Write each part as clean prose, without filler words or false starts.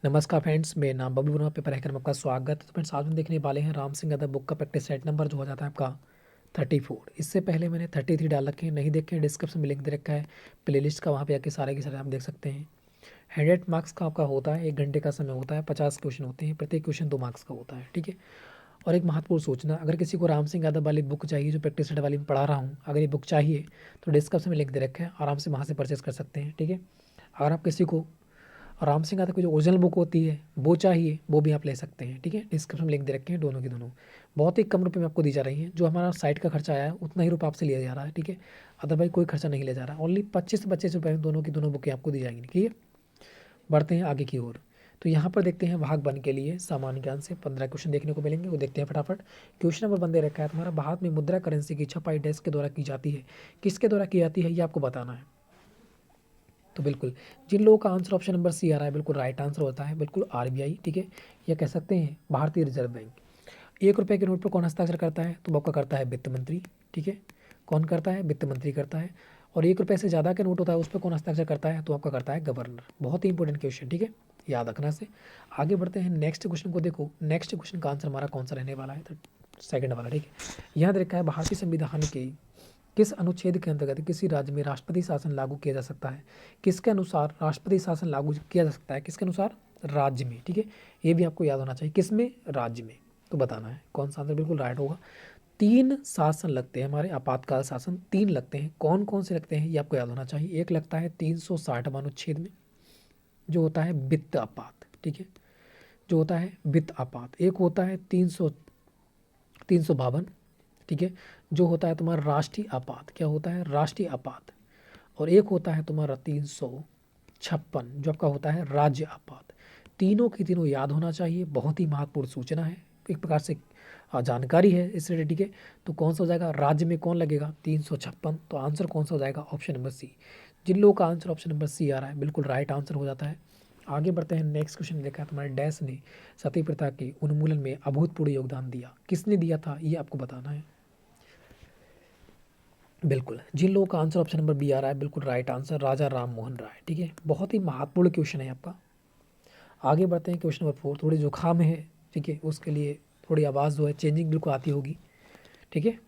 नमस्कार फ्रेंड्स, मेरा नाम बबलू वर्मा, पेपर हैकर में आपका स्वागत है। तो फ्रेंड्स, आज हम देखने वाले हैं राम सिंह यादव बुक का प्रैक्टिस सेट नंबर जो हो जाता है आपका 34। इससे पहले मैंने 33 डाल रखे हैं, नहीं देखे हैं डिस्क्रिप्शन में लिंक दे रखा है प्लेलिस्ट का, वहाँ पे आके सारे के सारे आप देख सकते हैं। 100 मार्क्स का आपका होता है, 1 घंटे का समय होता है, 50 क्वेश्चन होते हैं, प्रत्येक क्वेश्चन 2 मार्क्स का होता है। ठीक है। और एक महत्वपूर्ण सूचना, अगर किसी को राम सिंह यादव वाली बुक चाहिए जो प्रैक्टिस सेट वाली में पढ़ा रहा हूँ, अगर ये बुक चाहिए तो डिस्क्रिप्शन में लिंक दे रखा है, आराम से वहाँ से परचेस कर सकते हैं। ठीक है। अगर आप किसी को राम सिंह यादव की जो ओरिजिनल बुक होती है वो चाहिए, वो भी आप ले सकते हैं। ठीक है। डिस्क्रिप्शन में लिंक दे रखे हैं दोनों की दोनों, बहुत ही कम रुपए में आपको दी जा रही हैं। जो हमारा साइट का खर्चा आया है उतना ही रुपये आपसे लिया जा रहा है। ठीक है। अदरवाइज कोई खर्चा नहीं लिया जा रहा है। ओनली 25-25 रुपये में दोनों की दोनों बुकें आपको दी जाएंगी। ठीक है। बढ़ते हैं आगे की ओर। तो यहाँ पर देखते हैं भाग 1 के लिए सामान्य ज्ञान से 15 क्वेश्चन देखने को मिलेंगे, वो देखते हैं फटाफट। क्वेश्चन नंबर 1 दे रखा है तुम्हारा, भारत में मुद्रा करेंसी की छपाई डेस्क के द्वारा की जाती है, किसके द्वारा की जाती है ये आपको बताना है। तो बिल्कुल जिन लोगों का आंसर ऑप्शन नंबर सी आ रहा है बिल्कुल राइट आंसर होता है, बिल्कुल आरबीआई। ठीक है। या कह सकते हैं भारतीय रिजर्व बैंक। 1 रुपये के नोट पर कौन हस्ताक्षर करता है, तो आपका करता है वित्त मंत्री। ठीक है। कौन करता है, वित्त मंत्री करता है। और 1 रुपये से ज़्यादा का नोट होता है उस पर कौन हस्ताक्षर करता है, तो आपका करता है गवर्नर। बहुत ही इंपॉर्टेंट क्वेश्चन। ठीक है। याद रखना से। आगे बढ़ते हैं नेक्स्ट क्वेश्चन को। देखो नेक्स्ट क्वेश्चन का आंसर हमारा कौन सा रहने वाला है, तो सेकंड वाला। ठीक है। यहाँ देखा है भारतीय संविधान के किस अनुच्छेद के अंतर्गत किसी राज्य में राष्ट्रपति शासन लागू किया जा सकता है, किसके अनुसार राष्ट्रपति शासन लागू किया जा सकता है, किसके अनुसार, राज्य में। ठीक है। ये भी आपको याद होना चाहिए, किस में, राज्य में। तो बताना है कौन सा आंसर बिल्कुल राइट होगा। 3 शासन लगते हैं हमारे, आपातकाल शासन 3 लगते हैं। कौन कौन से लगते हैं ये आपको याद होना चाहिए। एक लगता है 360 अनुच्छेद में, जो होता है वित्त आपात। ठीक है। जो होता है वित्त आपात। एक होता है 352। ठीक है। जो होता है तुम्हारा राष्ट्रीय आपात। क्या होता है, राष्ट्रीय आपात। और एक होता है तुम्हारा 356, जो आपका होता है राज्य आपात। तीनों की तीनों याद होना चाहिए, बहुत ही महत्वपूर्ण सूचना है, एक प्रकार से जानकारी है इस रिलेटेड। ठीक है। तो कौन सा हो जाएगा, राज्य में कौन लगेगा, 356। तो आंसर कौन सा हो जाएगा, ऑप्शन नंबर सी। जिन लोगों का आंसर ऑप्शन नंबर सी आ रहा है बिल्कुल राइट आंसर हो जाता है। आगे बढ़ते हैं नेक्स्ट क्वेश्चन। देखा है तुम्हारे डैश ने सती प्रथा के उन्मूलन में अभूतपूर्व योगदान दिया, किसने दिया था ये आपको बताना है। बिल्कुल जिन लोगों का आंसर ऑप्शन नंबर बी आ रहा है बिल्कुल राइट आंसर, राजा राम मोहन राय। ठीक है। बहुत ही महत्वपूर्ण क्वेश्चन है आपका। आगे बढ़ते हैं क्वेश्चन नंबर 4। थोड़ी जुकाम है, ठीक है, उसके लिए थोड़ी आवाज़ जो है चेंजिंग बिल्कुल आती होगी। ठीक है।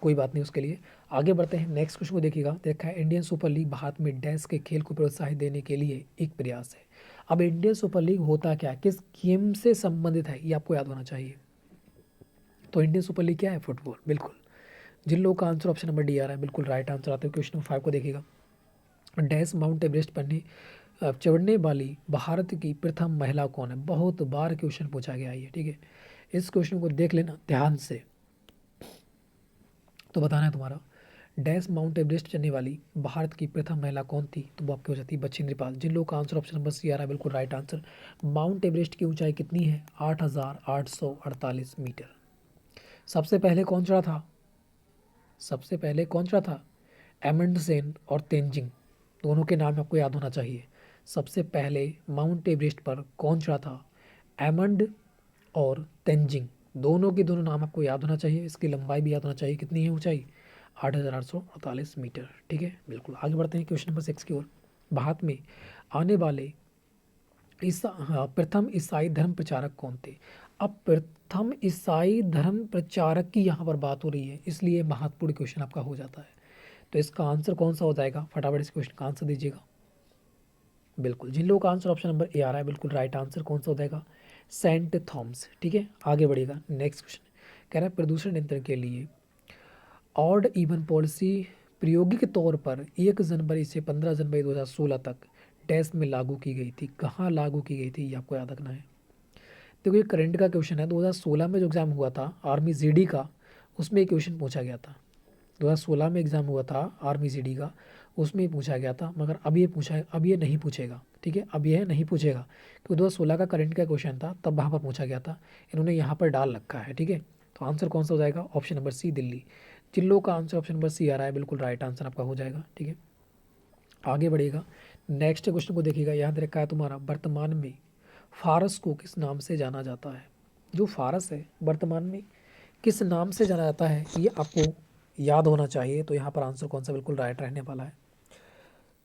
कोई बात नहीं उसके लिए। आगे बढ़ते हैं नेक्स्ट क्वेश्चन को देखिएगा। देखा है इंडियन सुपर लीग भारत में डैश के खेल को प्रोत्साहित देने के लिए एक प्रयास है। अब इंडियन सुपर लीग होता क्या है, किस गेम से संबंधित है ये आपको याद होना चाहिए। तो इंडियन सुपर लीग क्या है, फुटबॉल। बिल्कुल जिन लोगों का आंसर ऑप्शन नंबर डी आ रहा है बिल्कुल राइट आंसर आता है। क्वेश्चन नंबर 5 को देखिएगा। डैश माउंट एवरेस्ट चढ़ने वाली भारत की प्रथम महिला कौन है, बहुत बार क्वेश्चन पूछा गया है ये। ठीक है। इस क्वेश्चन को देख लेना ध्यान से। तो बताना है तुम्हारा, डैश माउंट एवरेस्ट चढ़ने वाली भारत की प्रथम महिला कौन थी, तो वो आपकी हो जाती है बछेंद्री पाल। जिन लोगों का आंसर ऑप्शन नंबर सी आ रहा है बिल्कुल राइट आंसर। माउंट एवरेस्ट की ऊंचाई कितनी है, 8,848 मीटर। सबसे पहले कौन चढ़ा था, सबसे पहले कौन चढ़ा था, एमंडसेन और तेंजिंग, दोनों के नाम आपको याद होना चाहिए। सबसे पहले माउंट एवरेस्ट पर कौन चढ़ा था, एमंड और तेंजिंग, दोनों के दोनों नाम आपको याद होना चाहिए। इसकी लंबाई भी याद होना चाहिए, कितनी है ऊंचाई, 8,848 मीटर। ठीक है। बिल्कुल आगे बढ़ते हैं क्वेश्चन नंबर 6 की ओर। भारत में आने वाले प्रथम ईसाई धर्म प्रचारक कौन थे। अब प्रथम ईसाई धर्म प्रचारक की यहाँ पर बात हो रही है, इसलिए महत्वपूर्ण क्वेश्चन आपका हो जाता है। तो इसका आंसर कौन सा हो जाएगा, फटाफट इस क्वेश्चन का आंसर दीजिएगा। बिल्कुल जिन लोगों का आंसर ऑप्शन नंबर ए आ रहा है बिल्कुल राइट आंसर कौन सा हो जाएगा, सेंट थॉमस। ठीक है। आगे बढ़ेगा नेक्स्ट क्वेश्चन। कह रहा है प्रदूषण नियंत्रण के लिए ऑड इवन पॉलिसी प्रायोगिक तौर पर 1 जनवरी से 15 जनवरी 2016 तक डैश में लागू की गई थी, कहाँ लागू की गई थी ये आपको याद रखना है। देखो ये करंट का क्वेश्चन है। 2016 में जो एग्ज़ाम हुआ था आर्मी जीडी का, उसमें एक क्वेश्चन पूछा गया था। 2016 में एग्ज़ाम हुआ था आर्मी जीडी का, उसमें पूछा गया था, मगर अब ये पूछा है, अब ये नहीं पूछेगा। ठीक है। अब ये नहीं पूछेगा क्योंकि 2016 का करंट का क्वेश्चन था, तब वहाँ पर पूछा गया था, इन्होंने यहाँ पर डाल रखा है। ठीक है। तो आंसर कौन सा हो जाएगा, ऑप्शन नंबर सी, दिल्ली। जिन लोगों का आंसर ऑप्शन नंबर सी आ रहा है बिल्कुल राइट आंसर आपका हो जाएगा। ठीक है। आगे बढ़ेगा नेक्स्ट क्वेश्चन को देखिएगा। याद रखा है तुम्हारा, वर्तमान में फारस को किस नाम से जाना जाता है। जो फारस है वर्तमान में किस नाम से जाना जाता है ये आपको याद होना चाहिए। तो यहाँ पर आंसर कौन सा बिल्कुल राइट रहने वाला है,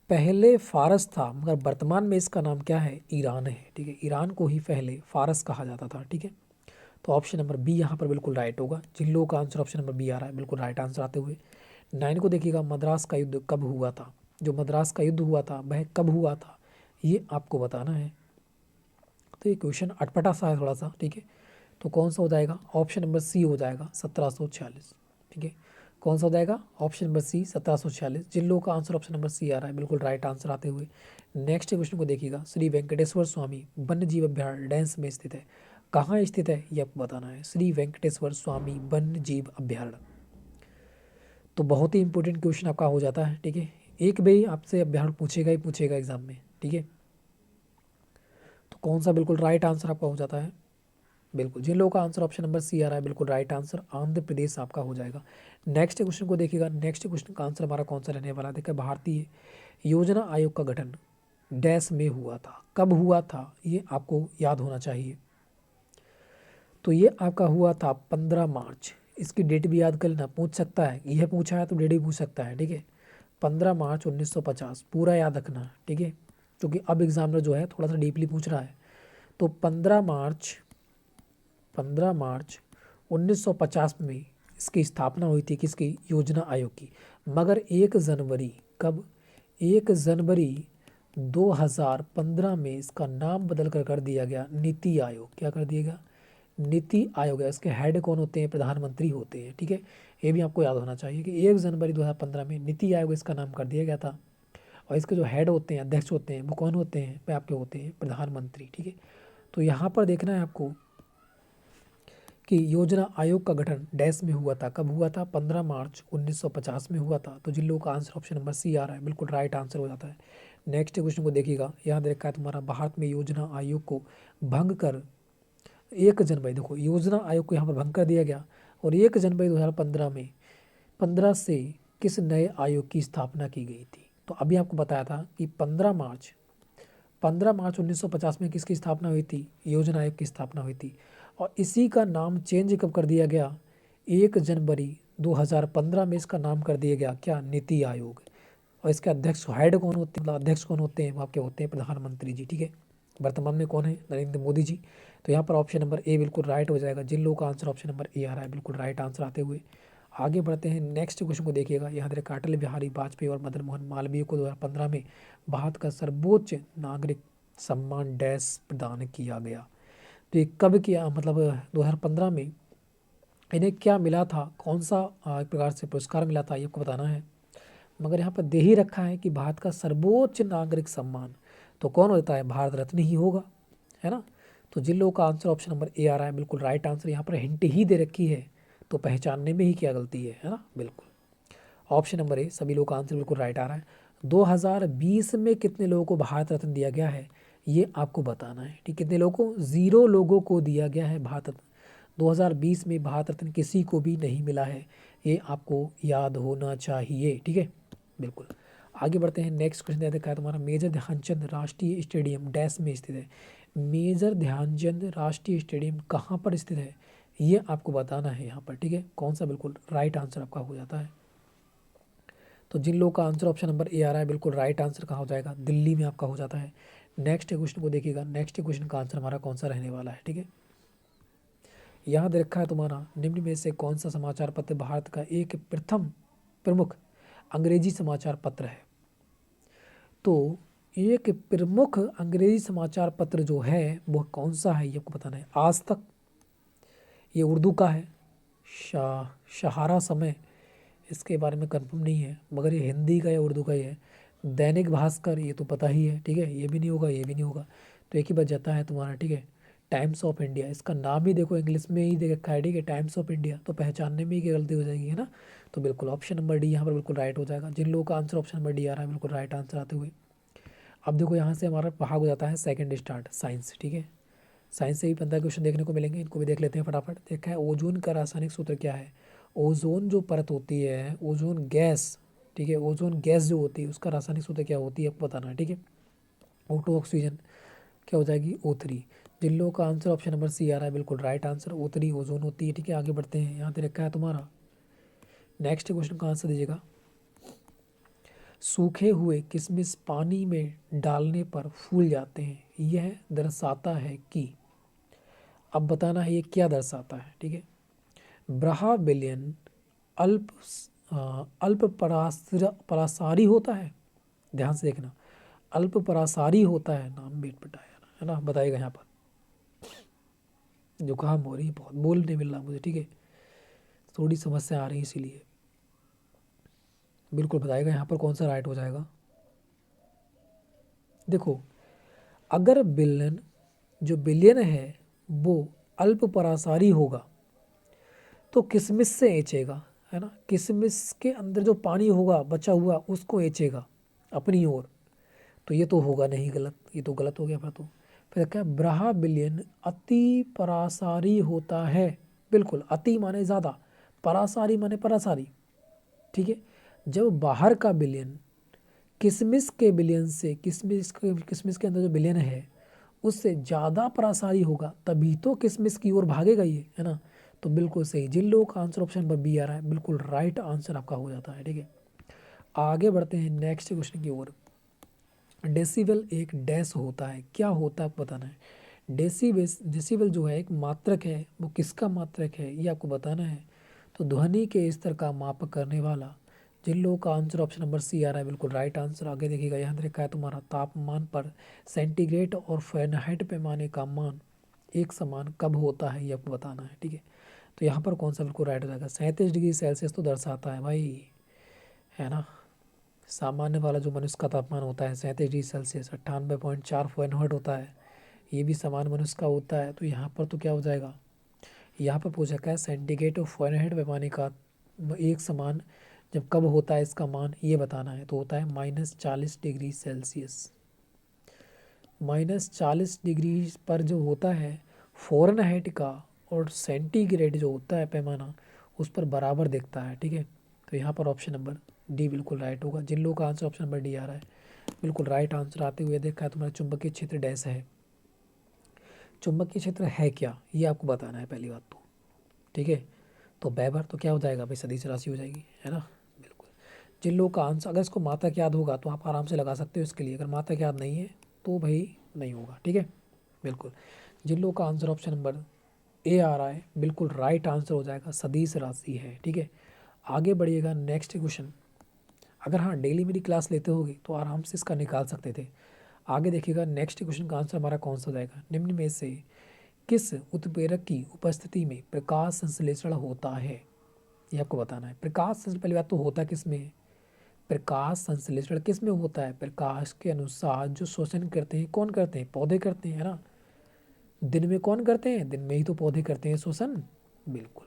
पहले फारस था मगर वर्तमान में इसका नाम क्या है, ईरान है। ठीक है, ईरान को ही पहले फारस कहा जाता था। ठीक है, तो ऑप्शन नंबर बी यहाँ पर बिल्कुल राइट होगा। जिन लोगों का आंसर ऑप्शन नंबर बी आ रहा है बिल्कुल राइट आंसर आते हुए। 9 को देखिएगा, मद्रास का युद्ध कब हुआ था। जो मद्रास का युद्ध हुआ था वह कब हुआ था, ये आपको बताना है। तो ये क्वेश्चन अटपटा सा है थोड़ा सा। ठीक है, तो कौन सा हो जाएगा, ऑप्शन नंबर सी हो जाएगा 1746। ठीक है, कौन सा हो जाएगा, ऑप्शन नंबर सी 1746। जिन लोगों का आंसर ऑप्शन नंबर सी आ रहा है बिल्कुल राइट आंसर आते हुए। नेक्स्ट क्वेश्चन को देखिएगा, श्री वेंकटेश्वर स्वामी वन्य जीव अभ्यारण्य डैंस में स्थित है। कहाँ स्थित है ये आपको बताना है। श्री वेंकटेश्वर स्वामी वन्य जीव अभ्यारण्य, तो बहुत ही इंपॉर्टेंट क्वेश्चन आपका हो जाता है। ठीक है, एक भी आपसे अभ्यारण्य पूछेगा ही पूछेगा एग्जाम में। ठीक है, तो कौन सा बिल्कुल राइट आंसर आपका हो जाता है, बिल्कुल जिन लोगों का आंसर ऑप्शन नंबर सी आ रहा है बिल्कुल राइट आंसर आंध्र प्रदेश आपका हो जाएगा। नेक्स्ट क्वेश्चन को देखिएगा, नेक्स्ट क्वेश्चन का आंसर हमारा कौन सा रहने वाला है। देखिए, भारतीय योजना आयोग का गठन डैश में हुआ था, कब हुआ था ये आपको याद होना चाहिए। तो ये आपका हुआ था 15 मार्च। इसकी डेट भी याद कर लेना, पूछ सकता है, यह पूछा है तो डेट भी पूछ सकता है। ठीक है, 15 मार्च 1950 पूरा याद रखना। ठीक है, क्योंकि अब एग्जामिनर जो है थोड़ा सा डीपली पूछ रहा है। तो 15 मार्च 1950 में इसकी स्थापना हुई थी, किसकी, योजना आयोग की। मगर 1 जनवरी कब, 1 जनवरी 2015 में इसका नाम बदल कर दिया गया नीति आयोग। क्या कर दिया गया, नीति आयोग है। इसके हेड कौन होते हैं, प्रधानमंत्री होते हैं। ठीक है, ये भी आपको याद होना चाहिए कि 1 जनवरी 2015 में नीति आयोग इसका नाम कर दिया गया था। और इसके जो हेड होते हैं, अध्यक्ष होते हैं, वो कौन होते हैं, वे आपके होते हैं प्रधानमंत्री। ठीक है, तो यहाँ पर देखना है आपको कि योजना आयोग का गठन डैश में हुआ था, कब हुआ था, 15 मार्च 1950 में हुआ था। तो जिन लोगों का आंसर ऑप्शन नंबर सी आ रहा है बिल्कुल राइट आंसर हो जाता है। नेक्स्ट क्वेश्चन को देखिएगा, यहाँ दे रखा है तुम्हारा, भारत में योजना आयोग को भंग कर 1 जनवरी, देखो योजना आयोग को यहाँ पर भंग कर दिया गया। और 1 जनवरी 2015 में 15 से किस नए आयोग की स्थापना की गई थी। तो अभी आपको बताया था कि 15 मार्च 1950 में किसकी स्थापना हुई थी, योजना आयोग की स्थापना हुई थी। और इसी का नाम चेंज कब कर दिया गया, 1 जनवरी 2015 में इसका नाम कर दिया गया क्या, नीति आयोग। और इसके अध्यक्ष हेड कौन होते हैं, मतलब अध्यक्ष कौन होते हैं, वो आपके होते हैं प्रधानमंत्री जी। ठीक है, वर्तमान में कौन है, नरेंद्र मोदी जी। तो यहाँ पर ऑप्शन नंबर ए बिल्कुल राइट हो जाएगा। जिन लोगों का आंसर ऑप्शन नंबर ए आ रहा है बिल्कुल राइट आंसर आते हुए आगे बढ़ते हैं। नेक्स्ट क्वेश्चन को देखिएगा, यहाँ देखिए, अटल बिहारी वाजपेयी और मदन मोहन मालवीय को 2015 में भारत का सर्वोच्च नागरिक सम्मान डैश प्रदान किया गया। तो ये कब किया, मतलब 2015 में इन्हें क्या मिला था, कौन सा एक प्रकार से पुरस्कार मिला था, ये आपको बताना है। मगर यहाँ पर दे ही रखा है कि भारत का सर्वोच्च नागरिक सम्मान, तो कौन होता है, भारत रत्न ही होगा, है ना। तो जिन लोगों का आंसर ऑप्शन नंबर ए आ रहा है बिल्कुल राइट आंसर, यहाँ पर हिंट ही दे रखी है, तो पहचानने में ही क्या गलती है ना, बिल्कुल ऑप्शन नंबर ए, सभी लोगों का आंसर बिल्कुल राइट आ रहा है। 2020 में कितने लोगों को भारत रत्न दिया गया है, ये आपको बताना है। ठीक, कितने लोगों को, 0 लोगों को दिया गया है भारत रत्न। 2020 में भारत रत्न किसी को भी नहीं मिला है, ये आपको याद होना चाहिए। ठीक है, बिल्कुल आगे बढ़ते हैं। नेक्स्ट क्वेश्चन देखा है तुम्हारा, मेजर ध्यानचंद राष्ट्रीय स्टेडियम डैश में स्थित है। मेजर ध्यानचंद राष्ट्रीय स्टेडियम कहाँ पर स्थित है, ये आपको बताना है यहाँ पर। ठीक है, कौन सा बिल्कुल राइट आंसर आपका हो जाता है। तो जिन लोगों का आंसर ऑप्शन नंबर ए आ रहा है बिल्कुल राइट आंसर कहाँ हो जाएगा, दिल्ली में आपका हो जाता है। नेक्स्ट क्वेश्चन को देखिएगा, नेक्स्ट क्वेश्चन का आंसर हमारा कौन सा रहने वाला है। ठीक है, यहाँ दे रखा है तुम्हारा, निम्न में से कौन सा समाचार पत्र भारत का एक प्रथम प्रमुख अंग्रेजी समाचार पत्र है। तो एक प्रमुख अंग्रेजी समाचार पत्र जो है वो कौन सा है, ये आपको बताना है। आज तक, ये उर्दू का है। सहारा समय, इसके बारे में कंफर्म नहीं है, मगर ये हिंदी का या उर्दू का ही है। दैनिक भास्कर, ये तो पता ही है। ठीक है, ये भी नहीं होगा, ये भी नहीं होगा, तो एक ही बच जाता है तुम्हारा। ठीक है, टाइम्स ऑफ इंडिया, इसका नाम ही देखो इंग्लिश में ही दे रखा है। ठीक है, टाइम्स ऑफ इंडिया, तो पहचानने में ही क्या गलती हो जाएगी, है ना। तो बिल्कुल ऑप्शन नंबर डी यहाँ पर बिल्कुल राइट हो जाएगा। जिन लोगों का आंसर ऑप्शन नंबर डी आ रहा है बिल्कुल राइट आंसर आते हुए। अब देखो यहाँ से हमारा भाग हो जाता है सेकंड स्टार्ट, साइंस। ठीक है, साइंस से भी 15 क्वेश्चन देखने को मिलेंगे, इनको भी देख लेते हैं फटाफट। देखा है, ओजोन का रासायनिक सूत्र क्या है। ओजोन जो परत होती है, ओजोन गैस, ठीक है, ओजोन गैस जो होती है उसका रासायनिक सूत्र क्या होती है आपको बताना है। ठीक है, O2 ऑक्सीजन, क्या हो जाएगी, O3। जिन लोगों का आंसर ऑप्शन नंबर सी आ रहा है बिल्कुल राइट आंसर, O3 ओजोन होती है। ठीक है, आगे बढ़ते हैं, यहाँ पे रखा है तुम्हारा। नेक्स्ट क्वेश्चन का आंसर दीजिएगा, सूखे हुए किशमिश पानी में डालने पर फूल जाते हैं, यह दर्शाता है कि, अब बताना है ये क्या दर्शाता है, ठीक है। ब्राहविलियन अल्प अल्प परासारी होता है, ध्यान से देखना, अल्प परासारी होता है, नाम बेट पिटाया है ना, बताएगा यहाँ पर। जुकाम हो रही है बहुत, बोल नहीं मिल रहा मुझे, ठीक है, थोड़ी समस्या आ रही है इसीलिए। बिल्कुल बताएगा यहाँ पर कौन सा राइट हो जाएगा। देखो, अगर बिलियन जो बिलियन है वो अल्प परासारी होगा तो किशमिश से ऐचेगा, है ना, किशमिश के अंदर जो पानी होगा बचा हुआ उसको ऐचेगा अपनी ओर, तो ये तो होगा नहीं, गलत, ये तो गलत हो गया फिर तो। फिर क्या, ब्राहविलियन अति परासारी होता है, बिल्कुल, अति माने ज़्यादा, परासारी माने परासारी, ठीक है। जब बाहर का बिलियन किशमिश के बिलियन से, किशमिश के अंदर जो बिलियन है उससे ज़्यादा परासारी होगा तभी तो किशमिश की ओर भागेगा ये, है ना। तो बिल्कुल सही, जिन लोगों का आंसर ऑप्शन नंबर बी आ रहा है बिल्कुल राइट आंसर आपका हो जाता है, ठीक है। आगे बढ़ते हैं नेक्स्ट क्वेश्चन की ओर। डेसिबल एक डैश होता है, क्या होता है आपको बताना है। डेसिबल जो है एक मात्रक है, वो किसका मात्रक है ये आपको बताना है। तो ध्वनि के स्तर का माप करने वाला, जिन लोगों का आंसर ऑप्शन नंबर सी आ रहा है बिल्कुल राइट आंसर। आगे देखिएगा, यहाँ देखा है तुम्हारा तापमान पर सेंटीग्रेड और फ़ारेनहाइट पैमाने का मान एक समान कब होता है ये आपको बताना है, ठीक है। तो यहाँ पर कौन सा बिल्कुल राइट हो जाएगा, 37 डिग्री सेल्सियस तो दर्शाता है भाई, है ना। सामान्य वाला जो मनुष्य का तापमान होता है 37 डिग्री सेल्सियस, 98.4 फ़ारेनहाइट होता है, ये भी सामान्य मनुष्य का होता है। तो यहाँ पर तो क्या हो जाएगा, यहाँ पर पूछा क्या है, सेंटीग्रेड और फ़ारेनहाइट पैमाने का एक समान जब कब होता है इसका मान ये बताना है। तो होता है -40 डिग्री सेल्सियस। -40 डिग्री पर जो होता है फ़ारेनहाइट का और सेंटीग्रेड जो होता है पैमाना उस पर बराबर दिखता है, ठीक है। तो यहाँ पर ऑप्शन नंबर डी बिल्कुल राइट होगा। जिन लोगों का आंसर ऑप्शन नंबर डी आ रहा है बिल्कुल राइट आंसर आते हुए देखा है तुम्हारा चुंबकीय क्षेत्र डैश है। चुंबकीय क्षेत्र है क्या ये आपको बताना है पहली बात तो, ठीक है। तो वेबर तो क्या हो जाएगा भाई, सदिश राशि हो जाएगी, है ना, बिल्कुल। जिन लोगों का आंसर, अगर इसको मात्रक याद होगा तो आप आराम से लगा सकते हो इसके लिए, अगर मात्रक याद नहीं है तो भाई नहीं होगा, ठीक है, बिल्कुल। जिन लोगों का आंसर ऑप्शन नंबर ए आ रहा है बिल्कुल राइट आंसर हो जाएगा, सदिश राशि है, ठीक है। आगे बढ़िएगा नेक्स्ट क्वेश्चन। अगर हाँ डेली मेरी क्लास लेते होगे तो आराम से इसका निकाल सकते थे। आगे देखिएगा नेक्स्ट क्वेश्चन का आंसर हमारा कौन सा हो जाएगा, निम्न में से किस उत्प्रेरक की उपस्थिति में प्रकाश संश्लेषण होता है ये आपको बताना है। प्रकाश संश्लेषण पहली बात तो होता किस में है, प्रकाश संश्लेषण किस में होता है, प्रकाश के अनुसार जो शोषण करते हैं कौन करते हैं, पौधे करते हैं, है ना। दिन में कौन करते हैं, दिन में ही तो पौधे करते हैं शोषण, बिल्कुल।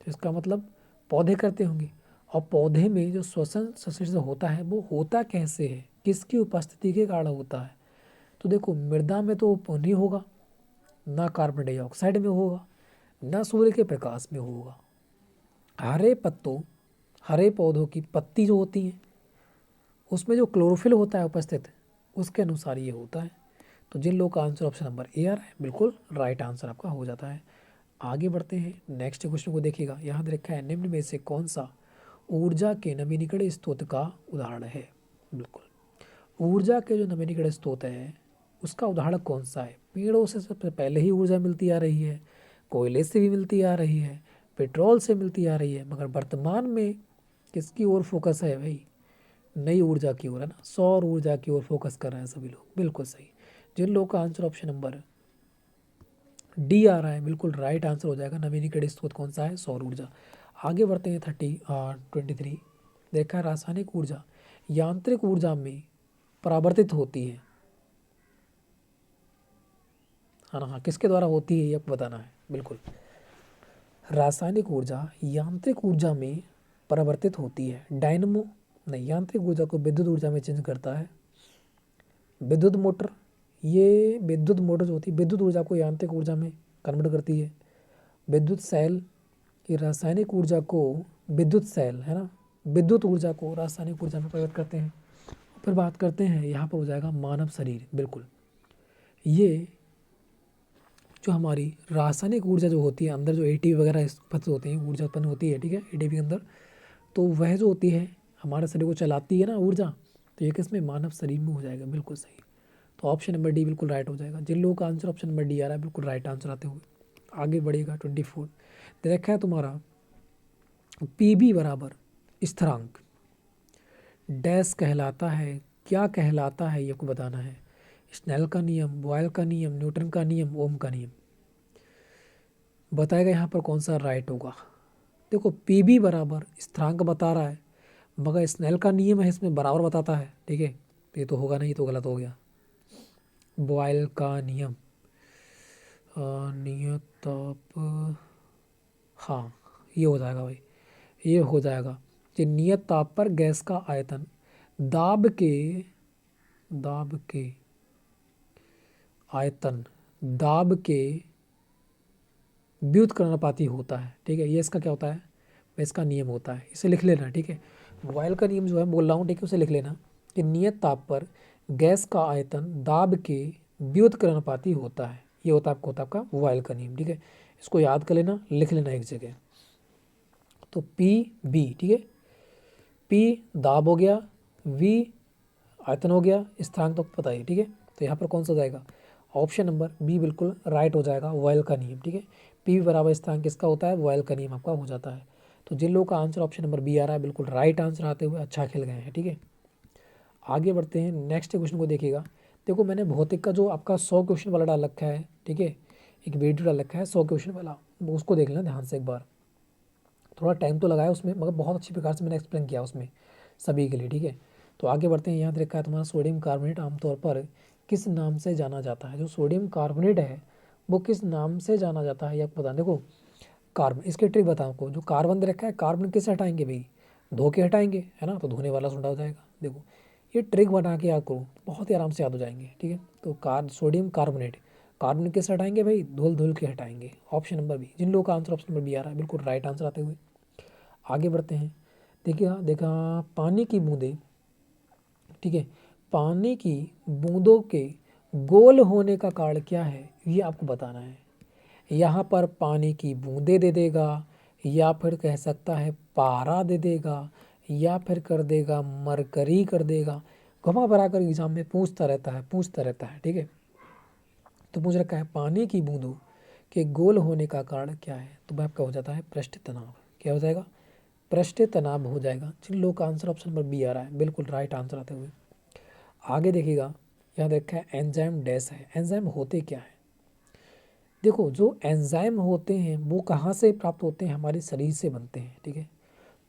तो इसका मतलब पौधे करते होंगे। और पौधे में जो श्वसन संश्लेषण होता है वो होता कैसे है, किसकी उपस्थिति के कारण होता है। तो देखो, मृदा में तो नहीं होगा, ना कार्बन डाइऑक्साइड में होगा, ना सूर्य के प्रकाश में होगा। हरे पत्तों, हरे पौधों की पत्ती जो होती है उसमें जो क्लोरोफिल होता है उपस्थित, उसके अनुसार ये होता है। तो जिन लोगों का आंसर ऑप्शन नंबर ए आ रहा है बिल्कुल राइट आंसर आपका हो जाता है। आगे बढ़ते हैं नेक्स्ट क्वेश्चन को देखिएगा, यहाँ देखा है निम्न में से कौन सा ऊर्जा के नवीनीकरण स्रोत का उदाहरण है। बिल्कुल, ऊर्जा के जो नवीनीकरण स्रोत है उसका उदाहरण कौन सा है। पेड़ों से सबसे पहले ही ऊर्जा मिलती आ रही है, कोयले से भी मिलती आ रही है, पेट्रोल से मिलती आ रही है, मगर वर्तमान में किसकी ओर फोकस है भाई, नई ऊर्जा की ओर, है ना, सौर ऊर्जा की ओर फोकस कर रहे हैं सभी लोग, बिल्कुल सही। जिन लोगों का आंसर ऑप्शन नंबर डी आ रहा है बिल्कुल राइट आंसर हो जाएगा, नवीनीकरण स्रोत कौन सा है, सौर ऊर्जा। आगे बढ़ते हैं 23 देखा है, रासायनिक ऊर्जा यांत्रिक ऊर्जा में परावर्तित होती है ना, हाँ किसके द्वारा होती है ये आपको बताना है, बिल्कुल। रासायनिक ऊर्जा यांत्रिक ऊर्जा में परावर्तित होती है, डायनमो नहीं, यांत्रिक ऊर्जा को विद्युत ऊर्जा में चेंज करता है विद्युत मोटर। ये विद्युत मोटर जो होती है विद्युत ऊर्जा को यांत्रिक ऊर्जा में कन्वर्ट करती है। विद्युत सेल, ये रासायनिक ऊर्जा को, विद्युत सेल है ना, विद्युत ऊर्जा को रासायनिक ऊर्जा में परिवर्तित करते हैं। फिर बात करते हैं यहाँ पर हो जाएगा मानव शरीर, बिल्कुल। ये जो हमारी रासायनिक ऊर्जा जो होती है अंदर जो एटीपी वगैरह उत्पन्न होती है, ऊर्जा उत्पन्न होती है, ठीक है, एटीपी के अंदर, तो वह जो होती है हमारे शरीर को चलाती है ना ऊर्जा, तो ये किस में, मानव शरीर में हो जाएगा, बिल्कुल सही। तो ऑप्शन नंबर डी बिल्कुल राइट हो जाएगा। जिन लोगों का आंसर ऑप्शन नंबर डी आ रहा है बिल्कुल राइट आंसर आते हुए आगे बढ़ेगा। 24 दे रखा है तुम्हारा पी बी बराबर स्थिरांक डैश कहलाता है, क्या कहलाता है ये को बताना है। स्नेल का नियम, बॉयल का नियम, न्यूटन का नियम, ओम का नियम। बताएगा यहाँ पर कौन सा राइट होगा। देखो पी बी बराबर स्थिरांक बता रहा है, मगर स्नेल का नियम है इसमें बराबर बताता है, ठीक है। ये तो होगा नहीं, ये तो गलत हो गया। बॉयल का नियम, नियत ताप, हाँ ये हो जाएगा भाई, ये हो जाएगा कि नियत ताप पर गैस का आयतन दाब के, दाब के आयतन दाब के व्युत्क्रमानुपाती होता है, ठीक है। ये इसका क्या होता है, इसका नियम होता है, इसे लिख लेना, ठीक है। बॉयल का नियम जो है बोल रहा हूँ, ठीक है, उसे लिख लेना कि नियत ताप पर गैस का आयतन दाब के व्युत्क्रमानुपाती होता है। ये होता है आपका बॉयल का नियम, ठीक है। इसको याद कर लेना, लिख लेना एक जगह। तो पी बी, ठीक है, पी दाब हो गया, वी आयतन हो गया, स्थानांक तो पता ही, ठीक है। तो यहाँ पर कौन सा जाएगा, ऑप्शन नंबर बी बिल्कुल राइट हो जाएगा, बॉयल का नियम, ठीक है। पी बराबर स्थानांक किसका होता है, बॉयल का नियम आपका हो जाता है। तो जिन लोगों का आंसर ऑप्शन नंबर बी आ रहा है बिल्कुल राइट आंसर आते हुए अच्छा खेल गए हैं, ठीक है। आगे बढ़ते हैं, नेक्स्ट क्वेश्चन को देखिएगा। देखो मैंने भौतिक का जो आपका 100 क्वेश्चन वाला डाल रखा है, ठीक है, एक वीडियो डाल रखा है 100 क्वेश्चन वाला, उसको देख लेना ध्यान से एक बार। थोड़ा टाइम तो लगाया उसमें, मगर बहुत अच्छी प्रकार से मैंने एक्सप्लेन किया उसमें सभी के लिए, ठीक है। तो आगे बढ़ते हैं। यहाँ देखा है तुम्हारा सोडियम कार्बोनेट आमतौर पर किस नाम से जाना जाता है। जो सोडियम कार्बोनेट है वो किस नाम से जाना जाता है ये आपको बता। देखो कार्बन, इसकी ट्रिक बताऊँ आपको। जो कार्बन दे रखा है, कार्बन किससे हटाएंगे भाई, धो के हटाएंगे, है ना। तो धोने वाला सोडा हो जाएगा। देखो ये ट्रिक बना के याद करो, बहुत ही आराम से याद हो जाएंगे, ठीक है। तो सोडियम कार्बोनेट, कार्बन किससे हटाएंगे भाई, धुल धुल के हटाएंगे। Option number B. जिन लोगों का आंसर ऑप्शन नंबर बी आ रहा है बिल्कुल राइट आंसर आते हुए आगे बढ़ते हैं। देखिए देखा, पानी की बूंदें, ठीक है, पानी की बूंदों के गोल होने का कारण क्या है ये आपको बताना है। यहाँ पर पानी की बूंदें दे देगा, या फिर कह सकता है पारा दे देगा, या फिर कर देगा मरकरी कर देगा। घुमा भरा कर एग्जाम में पूछता रहता है, पूछता रहता है, ठीक है। तो पूछ रखा है पानी की बूंदों के गोल होने का कारण क्या है। तो वह आपका हो जाता है पृष्ठ तनाव। क्या हो जाएगा, पृष्ठ तनाव हो जाएगा। जिन लोगों का आंसर ऑप्शन नंबर बी आ रहा है बिल्कुल राइट आंसर आते हुए आगे देखिएगा। यहाँ देखा है एंजाइम डैश है। एंजाइम होते क्या है। देखो जो एंजाइम होते हैं वो कहाँ से प्राप्त होते हैं, हमारे शरीर से बनते हैं, ठीक है।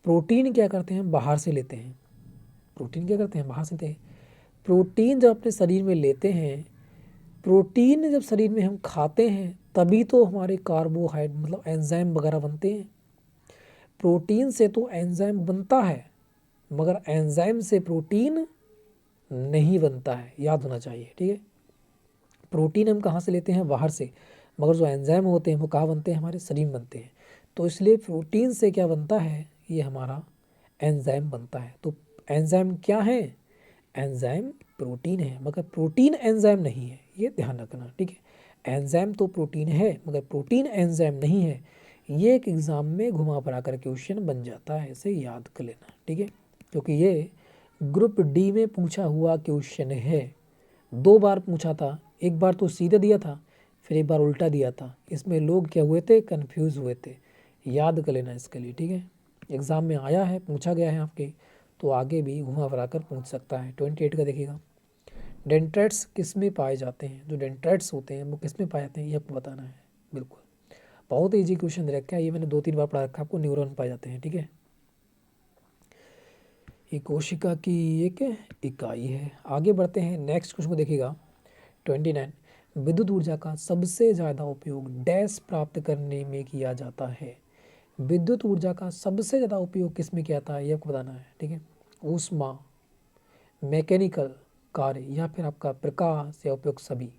प्रोटीन क्या करते हैं, बाहर से लेते हैं। प्रोटीन क्या करते हैं, बाहर से लेते हैं। प्रोटीन जब अपने शरीर में लेते हैं, प्रोटीन जब शरीर में हम खाते हैं तभी तो हमारे कार्बोहाइड्रेट मतलब एंजाइम वगैरह बनते हैं। प्रोटीन से तो एंजाइम बनता है, मगर एंजाइम से प्रोटीन नहीं बनता है, याद होना चाहिए, ठीक है। प्रोटीन हम कहाँ से लेते हैं, बाहर से, मगर जो एंजाइम होते हैं वो कहाँ बनते हैं, हमारे शरीर में बनते हैं। तो इसलिए प्रोटीन से क्या बनता है, ये हमारा एंजाइम बनता है। तो एंजाइम क्या है, एंजाइम प्रोटीन है, मगर प्रोटीन एंजाइम नहीं है, ये ध्यान रखना, ठीक है। एंजाइम तो प्रोटीन है मगर प्रोटीन एंजाइम नहीं है। ये एक एग्ज़ाम में घुमा फिरा कर क्वेश्चन बन जाता है, इसे याद कर लेना, ठीक है। क्योंकि ये ग्रुप डी में पूछा हुआ क्वेश्चन है। 2 बार पूछा था, एक बार तो सीधे दिया था, फिर एक बार उल्टा दिया था। इसमें लोग क्या हुए थे, कन्फ्यूज़ हुए थे। याद कर लेना इसके लिए, ठीक है। एग्ज़ाम में आया है, पूछा गया है आपके, तो आगे भी घुमा फिरा कर पूछ सकता है। 28 का देखिएगा, डेंड्राइट्स किस में पाए जाते हैं। जो डेंड्राइट्स होते हैं वो किस में पाए जाते हैं ये आपको बताना है। बिल्कुल बहुत ईजी क्वेश्चन दे रखा है, ये मैंने 2-3 बार पढ़ा रखा है आपको। न्यूरॉन पाए जाते हैं, ठीक है। ये कोशिका की एक इकाई है। आगे बढ़ते हैं, नेक्स्ट क्वेश्चन को देखिएगा 29। विद्युत ऊर्जा का सबसे ज़्यादा उपयोग डैश प्राप्त करने में किया जाता है। विद्युत ऊर्जा का सबसे ज़्यादा उपयोग किस में किया जाता है ये आपको बताना है, ठीक है। ऊष्मा, मैकेनिकल कार्य, या फिर आपका प्रकाश, या उपयोग सभी।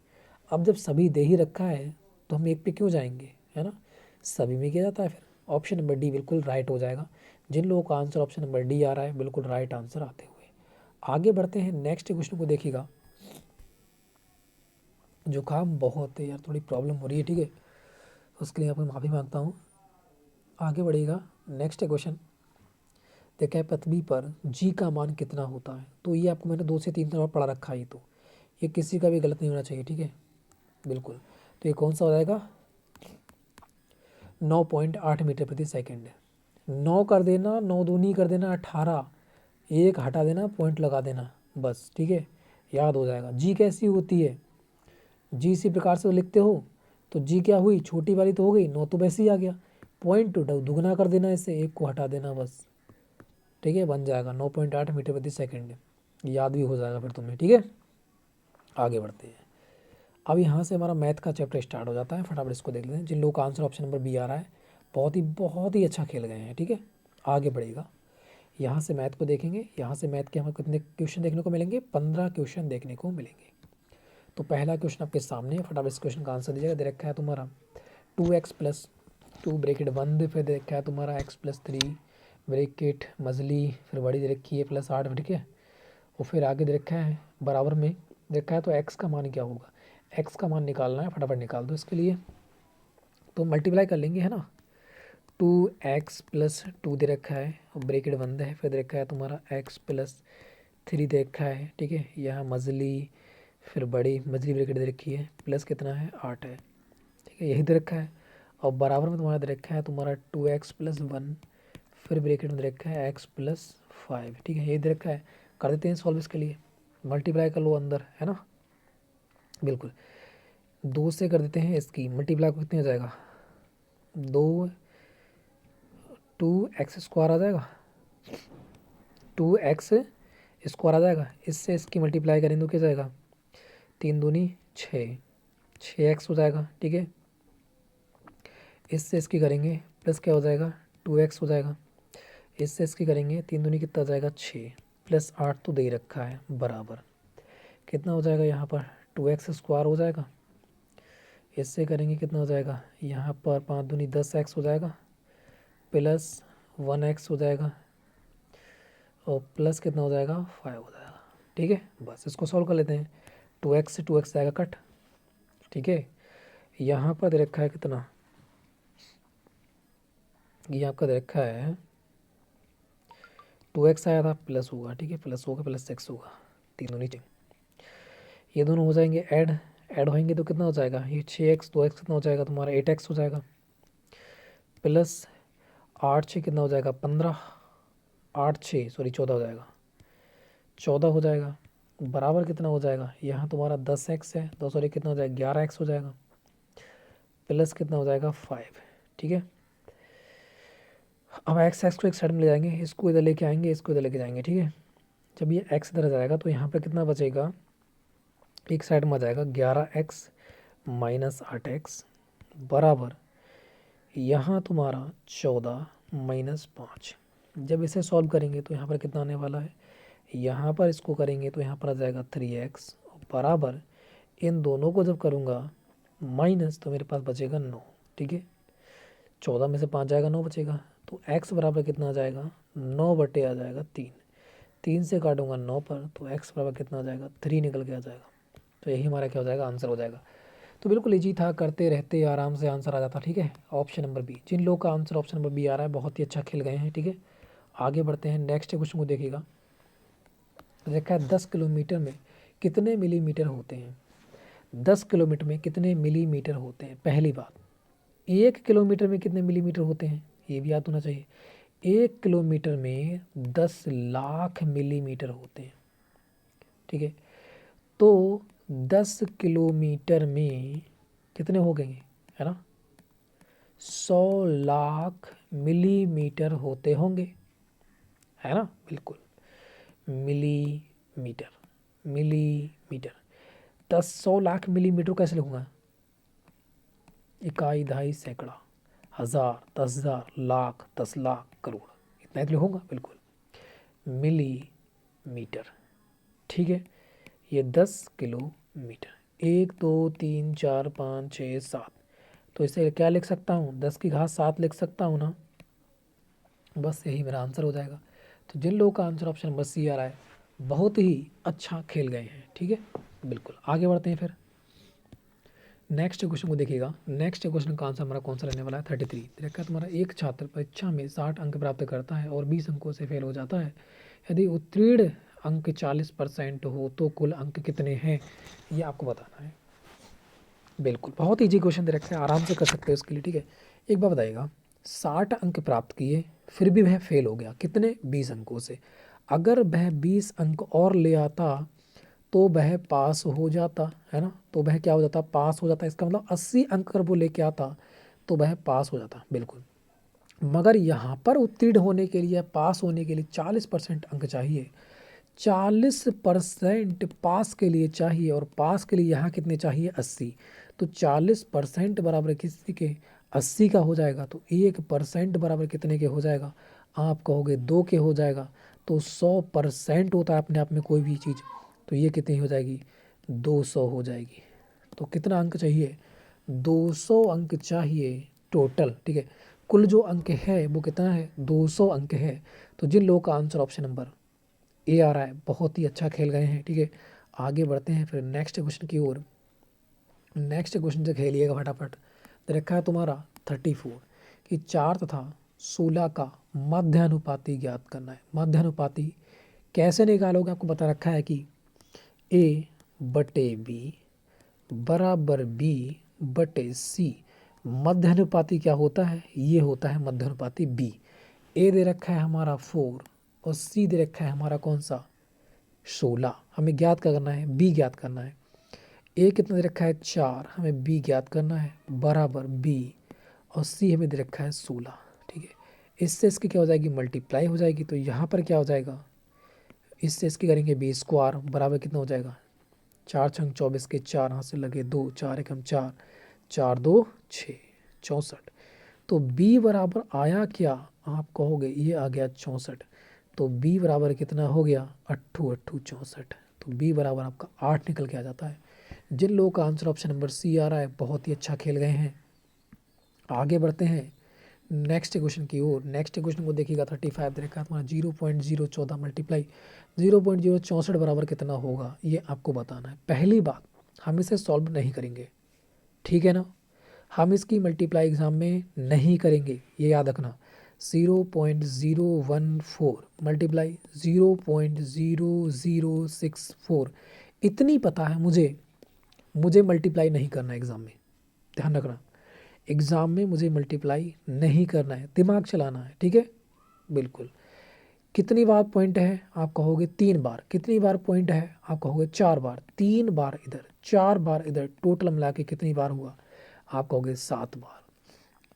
अब जब सभी दे ही रखा है तो हम एक पे क्यों जाएंगे, है ना। सभी में किया जाता है, फिर ऑप्शन नंबर डी बिल्कुल राइट हो जाएगा। जिन लोगों का आंसर ऑप्शन नंबर डी आ रहा है बिल्कुल राइट आंसर आते हुए आगे बढ़ते हैं। नेक्स्ट क्वेश्चन को देखिएगा। जुकाम बहुत है यार, थोड़ी प्रॉब्लम हो रही है, ठीक है, उसके लिए आपको माफ़ी मांगता हूँ। आगे बढ़िएगा, नेक्स्ट क्वेश्चन देखा है पृथ्वी पर जी का मान कितना होता है। तो ये आपको मैंने 2 से 3 बार पढ़ा रखा है, तो ये किसी का भी गलत नहीं होना चाहिए, ठीक है। बिल्कुल, तो ये कौन सा हो जाएगा, 9.8 मीटर प्रति सेकंड। 9 कर देना, 9 दूनी कर देना 18, एक हटा देना, पॉइंट लगा देना, बस, ठीक है, याद हो जाएगा। जी कैसी होती है, जी इसी प्रकार से लिखते हो, तो जी क्या हुई, छोटी वाली तो हो गई, 9 तो वैसे ही आ गया, पॉइंट दुगना कर देना, इससे एक को हटा देना, बस, ठीक है, बन जाएगा 9.8 मीटर प्रति सेकंड। याद भी हो जाएगा फिर तुम्हें, ठीक है। आगे बढ़ते हैं। अब यहाँ से हमारा मैथ का चैप्टर स्टार्ट हो जाता है, फटाफट इसको देख लेते हैं। जिन लोगों का आंसर ऑप्शन नंबर बी आ रहा है, बहुत ही अच्छा खेल गए हैं, ठीक है। आगे बढ़ेगा, यहाँ से मैथ को देखेंगे। यहाँ से मैथ के हमें कितने क्वेश्चन देखने को मिलेंगे, 15 क्वेश्चन देखने को मिलेंगे। तो पहला क्वेश्चन आपके सामने है, फटाफट इस क्वेश्चन का आंसर दीजिएगा। दे रखा है तुम्हारा 2x+2 ब्रेकेट बंद, फिर दे रखा है तुम्हारा x+3 ब्रेकेट मजली, फिर बड़ी दे रखी है +8, ठीक है। और फिर आगे दे रखा है बराबर में दे रखा है, तो x का मान क्या होगा, x का मान निकालना है, फटाफट निकाल दो। इसके लिए तो मल्टीप्लाई कर लेंगे, है ना। 2x+2 दे रखा है और ब्रेकेट बंद है, फिर दे रखा है तुम्हारा x+3 दे रखा है, ठीक है। यहाँ मजली, फिर बड़ी मजली ब्रेकेट दे रखी है, प्लस कितना है 8 है, ठीक है, यही दे रखा है। और बराबर में तुम्हारा दे रखा है तुम्हारा 2x+1, फिर ब्रेकेट में दे रखा है x+5, ठीक है, यही दे रखा है। कर देते हैं सॉल्व इसके लिए, मल्टीप्लाई कर लो अंदर, है ना। बिल्कुल, 2 से कर देते हैं इसकी मल्टीप्लाई, को कितने हो जाएगा, 2x² आ जाएगा, 2x² आ जाएगा। इससे इसकी मल्टीप्लाई करेंगे तो क्या जाएगा, 3 दूनी 6, 6x हो जाएगा, ठीक है। इससे इसकी करेंगे प्लस क्या हो जाएगा, 2x हो जाएगा। इससे इसकी करेंगे 3 दूनी कितना हो जाएगा 6, +8 तो दे ही रखा है, बराबर कितना हो जाएगा यहाँ पर 2x² हो जाएगा। इससे करेंगे कितना हो जाएगा, यहाँ पर 5 दूनी 10x हो जाएगा, +1x हो जाएगा, और प्लस कितना हो जाएगा 5 हो जाएगा, ठीक है। बस इसको सॉल्व कर लेते हैं। 2x से 2x जाएगा कट, ठीक है। यहाँ पर दे रखा है कितना, ये आपका दे रखा है 2x आया था, प्लस होगा, ठीक है, प्लस होगा, +6 होगा, 3 दूनी 6, ये दोनों हो जाएंगे ऐड होंगे तो कितना हो जाएगा, ये 6x 2x कितना हो जाएगा तुम्हारा 8x हो जाएगा, +8 6 कितना हो जाएगा 15, 8 6 सॉरी 14 हो जाएगा, 14 हो जाएगा। बराबर कितना हो जाएगा, यहाँ तुम्हारा 10x है, 2 सॉरी कितना हो जाएगा 11x हो जाएगा, प्लस कितना हो जाएगा 5, ठीक है। अब x को एक साइड में ले जाएंगे, इसको इधर लेके आएंगे, इसको इधर लेके जाएंगे, ठीक है। जब ये x इधर जाएगा तो यहाँ पर कितना बचेगा, एक साइड में आ जाएगा 11x - 8x बराबर यहाँ तुम्हारा 14 - 5। जब इसे सॉल्व करेंगे तो यहाँ पर कितना आने वाला है, यहाँ पर इसको करेंगे तो यहाँ पर आ जाएगा 3x बराबर, इन दोनों को जब करूँगा माइनस तो मेरे पास बचेगा 9, ठीक है। 14 में से 5 जाएगा, 9 बचेगा, तो x बराबर कितना आ जाएगा 9 बटे आ जाएगा 3, 3 से काटूंगा 9 पर तो x बराबर कितना आ जाएगा 3 निकल के आ जाएगा। तो यही हमारा क्या हो जाएगा, आंसर हो जाएगा। तो बिल्कुल इजी था, करते रहते आराम से आंसर आ जाता, ठीक है। ऑप्शन नंबर बी, जिन लोगों का आंसर ऑप्शन नंबर बी आ रहा है बहुत ही अच्छा खेल गए हैं, ठीक है। आगे बढ़ते हैं, नेक्स्ट क्वेश्चन को देखिएगा। देखा है 10 किलोमीटर में कितने मिलीमीटर होते हैं, 10 किलोमीटर में कितने मिलीमीटर होते हैं। पहली बात, 1 किलोमीटर में कितने मिलीमीटर होते हैं, ये भी याद होना चाहिए। 1 किलोमीटर में 10 लाख मिलीमीटर होते हैं, ठीक है। तो 10 किलोमीटर में कितने हो गए, है ना, 100 लाख मिलीमीटर होते होंगे, है ना। बिल्कुल, मिलीमीटर, मिलीमीटर 100 लाख मिलीमीटर कैसे लिखूंगा, इकाई, दहाई, सैकड़ा, हज़ार, 10,000, लाख, 10 लाख, करोड़, इतना ही लिखूंगा, बिल्कुल मिलीमीटर, ठीक है। ये 10 किलोमीटर, 1 2 3 4 5 6 7, तो इसे क्या लिख सकता हूँ, 10 की घात 7 लिख सकता हूँ ना, बस यही मेरा आंसर हो जाएगा। तो जिन लोगों का आंसर ऑप्शन नंबर सी आ रहा है बहुत ही अच्छा खेल गए हैं, ठीक है। बिल्कुल आगे बढ़ते हैं फिर। नेक्स्ट क्वेश्चन को देखिएगा। नेक्स्ट क्वेश्चन का आंसर हमारा कौन सा रहने वाला है? 33। देखा तुम्हारा एक छात्र परीक्षा में 60 अंक प्राप्त करता है और 20 अंकों से फेल हो जाता है। यदि उत्तीर्ण अंक 40% हो तो कुल अंक कितने हैं, ये आपको बताना है। बिल्कुल बहुत ईजी क्वेश्चन दे रखा है, आराम से कर सकते हो इसके लिए। ठीक है, एक बार बताइएगा, 60 अंक प्राप्त किए फिर भी वह फेल हो गया, कितने? 20 अंकों से। अगर वह 20 अंक और ले आता तो वह पास हो जाता, है ना? तो वह क्या हो जाता? पास हो जाता। इसका मतलब 80 अंक अगर वो लेके आता तो वह पास हो जाता। बिल्कुल। मगर यहाँ पर उत्तीर्ण होने के लिए, पास होने के लिए 40% अंक चाहिए। 40% पास के लिए चाहिए, और पास के लिए यहाँ कितने चाहिए? 80। तो 40% बराबर किसी के? 80 का हो जाएगा। तो 1% बराबर कितने के हो जाएगा? आप कहोगे 2 के हो जाएगा। तो 100% होता है अपने आप में कोई भी चीज़, तो ये कितनी हो जाएगी? 200 हो जाएगी। तो कितना अंक चाहिए? 200 अंक चाहिए टोटल। ठीक है, कुल जो अंक है वो कितना है? 200 अंक है। तो जिन लोगों का आंसर ऑप्शन नंबर ए आ रहा है, बहुत ही अच्छा खेल गए हैं। ठीक है, आगे बढ़ते हैं फिर नेक्स्ट क्वेश्चन की ओर। नेक्स्ट क्वेश्चन से खेलिएगा फटाफट। तो रखा है तुम्हारा 34 कि 4 तथा 16 का मध्यानुपाती ज्ञात करना है। मध्यानुपाती कैसे निकालोगे? आपको बता रखा है कि ए बटे बी बराबर बी बटे सी। मध्यानुपाती क्या होता है? ये होता है मध्यानुपाती बी। ए दे रखा है हमारा 4 और सी दे रखा है हमारा कौन सा? 16। हमें ज्ञात क्या करना है? बी ज्ञात करना है। ए कितना दे रखा है? 4। हमें बी ज्ञात करना है, बराबर बी, और सी हमें दे रखा है 16। ठीक है, इससे इसकी क्या हो जाएगी? मल्टीप्लाई हो जाएगी। तो यहाँ पर क्या हो जाएगा? इससे इसकी करेंगे बी स्क्वायर, बराबर कितना हो जाएगा? 4 छंग 24 के 4 हाथ से लगे 2, 4 एकम 4, 4 2 6, 64। तो b बराबर आया क्या? आप कहोगे ये आ गया 64। तो b बराबर कितना हो गया? 8 8 64। तो b बराबर आपका 8 निकल के आ जाता है। जिन लोगों का आंसर ऑप्शन नंबर सी आ रहा है, बहुत ही अच्छा खेल गए हैं। आगे बढ़ते हैं नेक्स्ट क्वेश्चन की ओर। नेक्स्ट क्वेश्चन को देखिएगा 35 दे रखा है तुम्हारा 0.014 मल्टीप्लाई 0.064 बराबर कितना होगा, ये आपको बताना है। पहली बात, हम इसे सॉल्व नहीं करेंगे, ठीक है ना? हम इसकी मल्टीप्लाई एग्जाम में नहीं करेंगे, ये याद रखना। 0.014 मल्टीप्लाई 0.0064, इतनी पता है मुझे। मुझे मल्टीप्लाई नहीं करना है एग्ज़ाम में, ध्यान रखना। एग्ज़ाम में मुझे मल्टीप्लाई नहीं करना है, दिमाग चलाना है। ठीक है, बिल्कुल। कितनी बार पॉइंट है? आप कहोगे 3 बार। कितनी बार पॉइंट है? आप कहोगे 4 बार। 3 बार इधर, 4 बार इधर, टोटल मिला के कितनी बार हुआ? आप कहोगे 7 बार।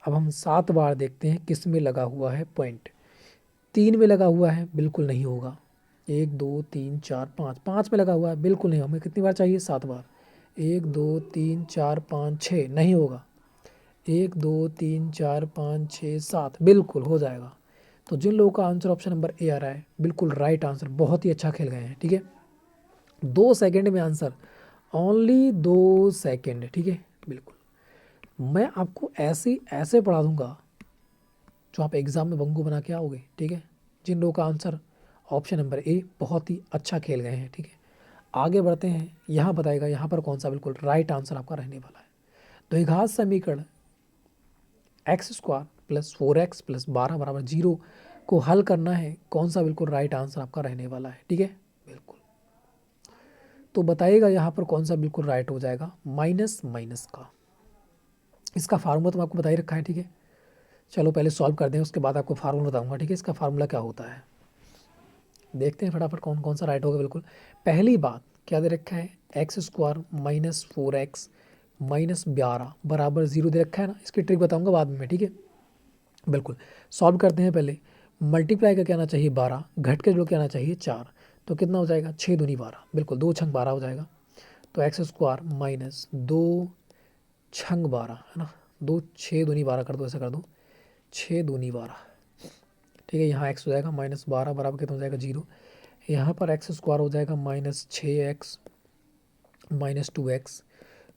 अब हम 7 बार देखते हैं किस में लगा हुआ है पॉइंट। 3 में लगा हुआ है, बिल्कुल नहीं होगा। 1 2 3 4 5, 5 में लगा हुआ है, बिल्कुल नहीं। हमें कितनी बार चाहिए? 7 बार। 1 2 3 4 5 6, नहीं होगा। 1 2 3 4 5 6 7, बिल्कुल हो जाएगा। तो जिन लोगों का आंसर ऑप्शन नंबर ए आ रहा है, बिल्कुल राइट आंसर, बहुत ही अच्छा खेल गए हैं। ठीक है, 2 सेकंड में आंसर, ओनली 2 सेकंड। ठीक है, बिल्कुल। मैं आपको ऐसे ऐसे पढ़ा दूंगा जो आप एग्ज़ाम में बंगू बना के आओगे। ठीक है, जिन लोगों का आंसर ऑप्शन नंबर ए, बहुत ही अच्छा खेल गए हैं। ठीक है, आगे बढ़ते हैं। यहाँ बताएगा यहाँ पर कौन सा बिल्कुल राइट आंसर आपका रहने वाला है। द्विघात समीकरण x square plus 4x plus 12 बराबर 0 को हल करना है, कौन सा बिल्कुल राइट आंसर आपका रहने वाला है। ठीक है, बिल्कुल। तो बताइएगा यहाँ पर कौन सा बिल्कुल राइट हो जाएगा? माइनस माइनस का, इसका फार्मूला तो आपको बता ही रखा है। ठीक है, चलो पहले सॉल्व कर दें, उसके बाद आपको फार्मूला बताऊंगा। ठीक है, इसका फार्मूला क्या होता है, देखते हैं फटाफट कौन कौन सा राइट होगा। बिल्कुल पहली बात क्या दे रखा है? X square minus 4x minus 12 बराबर 0 दे रखा है ना। इसकी ट्रिक बताऊंगा बाद में। ठीक है, बिल्कुल। सॉल्व करते हैं पहले। मल्टीप्लाई का क्या आना चाहिए? 12, घट के जो क्या आना चाहिए? 4। तो कितना हो जाएगा? 6 दूनी 12, बिल्कुल 2 छंग 12 हो जाएगा। तो एक्स स्क्वायर माइनस 2 छंग 12, है ना। 2 6 दूनी 12 कर दो, ऐसा कर दो, 6 दूनी 12। ठीक है, यहाँ एक्स हो जाएगा माइनस 12 बराबर कितना हो जाएगा? 0। यहाँ पर एक्स स्क्वायर हो जाएगा minus 6x minus 2x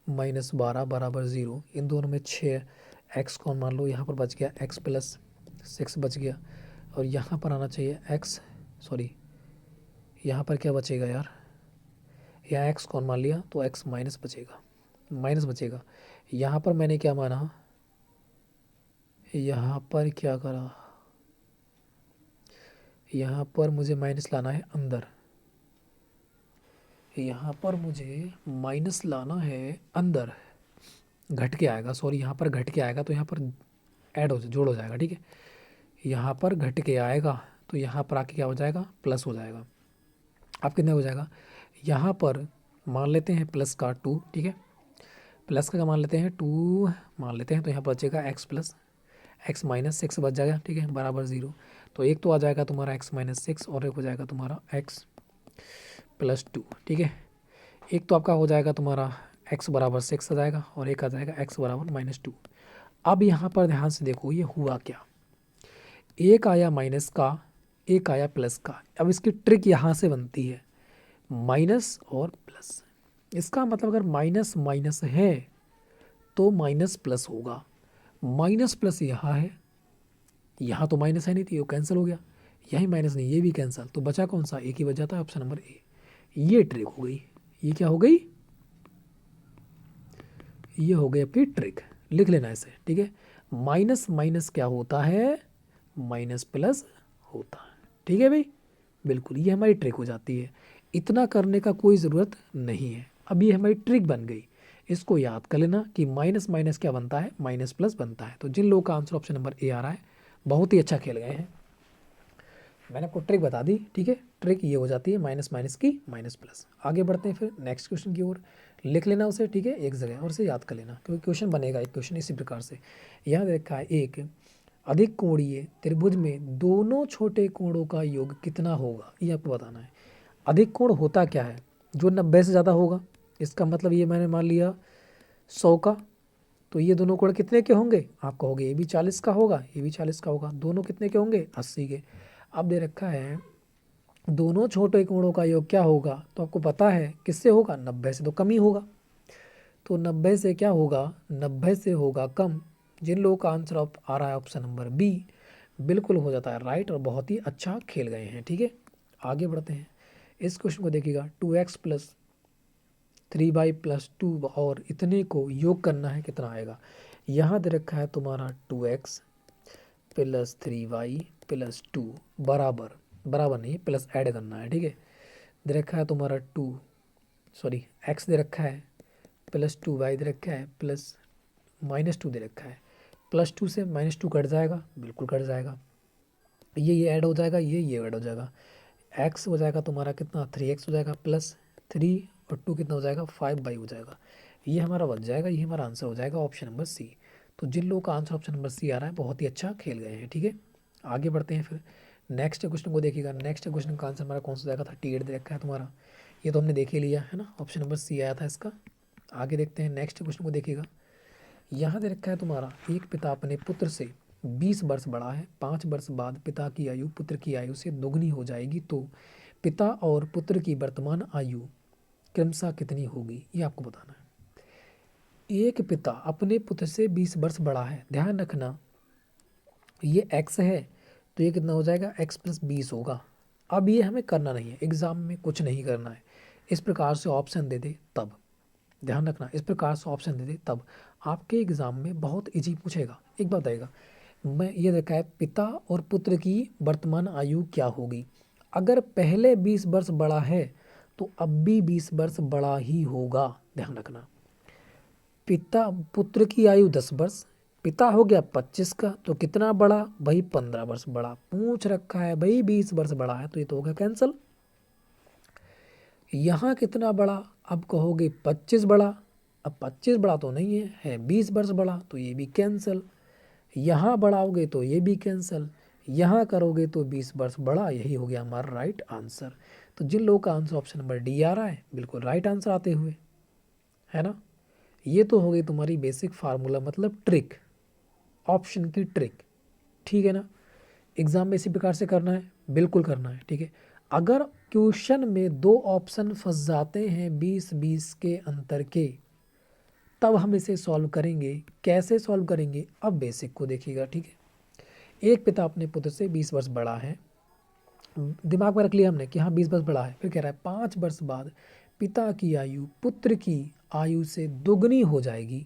minus 12 बराबर 0। इन दोनों में 6x कौन मान लो, यहाँ पर बच गया x प्लस 6 बच गया। और यहाँ पर आना चाहिए x, सॉरी यहाँ पर क्या बचेगा यार? यहाँ x कौन मान लिया, तो x माइनस बचेगा। माइनस बचेगा। यहाँ पर मैंने क्या माना, यहाँ पर क्या करा, यहाँ पर मुझे माइनस लाना है अंदर, यहाँ पर मुझे माइनस लाना है अंदर, घट के आएगा, सॉरी यहाँ पर घट के आएगा तो यहाँ पर ऐड हो जोड़ हो जाएगा, ठीक है। यहाँ पर घट के आएगा तो यहाँ पर आके क्या हो जाएगा, प्लस हो जाएगा। अब कितना हो जाएगा, यहाँ पर मान लेते हैं प्लस का 2, ठीक है, प्लस का मान लेते हैं 2 मान लेते हैं, तो यहाँ पर बचेगा एक्स प्लस एक्स माइनस 6 बच जाएगा, ठीक है, बराबर 0। तो एक तो आ जाएगा तुम्हारा एक्स माइनस 6 और एक हो जाएगा तुम्हारा एक्स प्लस 2, ठीक है। एक तो आपका हो जाएगा तुम्हारा x बराबर 6 आ जाएगा और एक आ जाएगा x बराबर -2। अब यहाँ पर ध्यान से देखो ये हुआ क्या, एक आया माइनस का, एक आया प्लस का। अब इसकी ट्रिक यहाँ से बनती है, माइनस और प्लस। इसका मतलब अगर माइनस माइनस है तो माइनस प्लस होगा, माइनस प्लस यहाँ है, यहाँ तो माइनस है नहीं थी, वो कैंसिल हो गया, यही माइनस नहीं, ये भी कैंसिल, तो बचा कौन सा, एक ही बच जाता है, ऑप्शन नंबर ए। ये ट्रिक हो गई, ये क्या हो गई, ये हो गई आपकी ट्रिक, लिख लेना इसे, ठीक है। माइनस माइनस क्या होता है, माइनस प्लस होता है, ठीक है भाई, बिल्कुल ये हमारी ट्रिक हो जाती है, इतना करने का कोई ज़रूरत नहीं है। अब ये हमारी ट्रिक बन गई, इसको याद कर लेना कि माइनस माइनस क्या बनता है, माइनस प्लस बनता है। तो जिन लोगों का आंसर ऑप्शन नंबर ए आ रहा है बहुत ही अच्छा खेल गए हैं, मैंने आपको ट्रिक बता दी, ठीक है। ट्रिक ये हो जाती है माइनस माइनस की माइनस प्लस। आगे बढ़ते हैं फिर नेक्स्ट क्वेश्चन की ओर, लिख लेना उसे, ठीक है, एक जगह, और उसे याद कर लेना क्योंकि क्वेश्चन बनेगा एक क्वेश्चन इसी प्रकार से। यहाँ देखा है, एक अधिक कोणीय त्रिभुज में दोनों छोटे कोणों का योग कितना होगा, ये आपको बताना है। अधिक कोण होता क्या है, जो 90 से ज़्यादा होगा, इसका मतलब ये मैंने मान लिया 100 का, तो ये दोनों कोण कितने के होंगे, आप कहोगे ये भी 40 का होगा, ये भी 40 का होगा, दोनों कितने के होंगे, 80 के। अब दे रखा है दोनों छोटे कोणों का योग क्या होगा, तो आपको पता है किससे होगा, 90 से तो कम ही होगा, तो 90 से क्या होगा, 90 से होगा कम। जिन लोगों का आंसर आ रहा है ऑप्शन नंबर बी, बिल्कुल हो जाता है राइट, और बहुत ही अच्छा खेल गए हैं, ठीक है। आगे बढ़ते हैं, इस क्वेश्चन को देखिएगा, 2x प्लस 3y प्लस 2 और इतने को योग करना है, कितना आएगा। यहाँ दे रखा है तुम्हारा 2x प्लस 3y प्लस 2 बराबर, बराबर नहीं प्लस ऐड करना है, ठीक है। दे रखा है तुम्हारा एक्स दे रखा है प्लस 2y दे रखा है प्लस -2 दे रखा है, प्लस 2 से -2 कट जाएगा, बिल्कुल कट जाएगा, ये ऐड हो जाएगा, ये ऐड हो जाएगा, एक्स हो जाएगा तुम्हारा कितना 3x हो जाएगा प्लस 3 और 2 कितना हो जाएगा 5y हो जाएगा, ये हमारा बच जाएगा, ये हमारा आंसर हो जाएगा ऑप्शन नंबर सी। तो जिन लोगों का आंसर ऑप्शन नंबर सी आ रहा है बहुत ही अच्छा खेल गए हैं, ठीक है। आगे बढ़ते हैं फिर नेक्स्ट क्वेश्चन को देखिएगा, नेक्स्ट क्वेश्चन का आंसर हमारा कौन सा जाएगा, 38 दे रखा है तुम्हारा, ये तो हमने देख ही लिया है ना, ऑप्शन नंबर सी आया था इसका। आगे देखते हैं नेक्स्ट क्वेश्चन को देखिएगा, यहाँ दे रखा है तुम्हारा, एक पिता अपने पुत्र से 20 वर्ष बड़ा है, 5 वर्ष बाद पिता की आयु पुत्र की आयु से दोगुनी हो जाएगी, तो पिता और पुत्र की वर्तमान आयु क्रमशः कितनी होगी, ये आपको बताना है। एक पिता अपने पुत्र से 20 वर्ष बड़ा है, ध्यान रखना ये x है तो ये कितना हो जाएगा, x प्लस 20 होगा। अब ये हमें करना नहीं है, एग्जाम में कुछ नहीं करना है, इस प्रकार से ऑप्शन दे दे तब, ध्यान रखना इस प्रकार से ऑप्शन दे दे तब आपके एग्जाम में बहुत इजी पूछेगा। एक बात आएगा, मैं ये देखा है पिता और पुत्र की वर्तमान आयु क्या होगी, अगर पहले 20 वर्ष बड़ा है तो अब भी 20 वर्ष बड़ा ही होगा, ध्यान रखना। पिता पुत्र की आयु 10 वर्ष, पिता हो गया 25 का, तो कितना बड़ा भाई 15 वर्ष बड़ा, पूछ रखा है भाई 20 वर्ष बड़ा है, तो ये तो हो गया कैंसल। यहाँ कितना बड़ा, अब कहोगे 25 बड़ा, अब 25 बड़ा तो नहीं है 20 वर्ष बड़ा, तो ये भी कैंसिल। यहाँ बढ़ाओगे तो ये भी कैंसिल, यहाँ करोगे तो 20 वर्ष बड़ा, यही हो गया हमारा राइट आंसर। तो जिन लोगों का आंसर ऑप्शन नंबर डी आ रहा है बिल्कुल राइट आंसर आते हुए, है ना। ये तो हो गई तुम्हारी बेसिक फार्मूला, मतलब ट्रिक, ऑप्शन की ट्रिक, ठीक है ना। एग्जाम में इसी प्रकार से करना है, बिल्कुल करना है, ठीक है। अगर क्वेश्चन में दो ऑप्शन फंस जाते हैं 20-20 के अंतर के, तब हम इसे सॉल्व करेंगे, कैसे सॉल्व करेंगे, अब बेसिक को देखिएगा, ठीक है। एक पिता अपने पुत्र से 20 वर्ष बड़ा है, दिमाग में रख लिया हमने कि हाँ 20 वर्ष बड़ा है, फिर कह रहा है 5 वर्ष बाद पिता की आयु पुत्र की आयु से दोगुनी हो जाएगी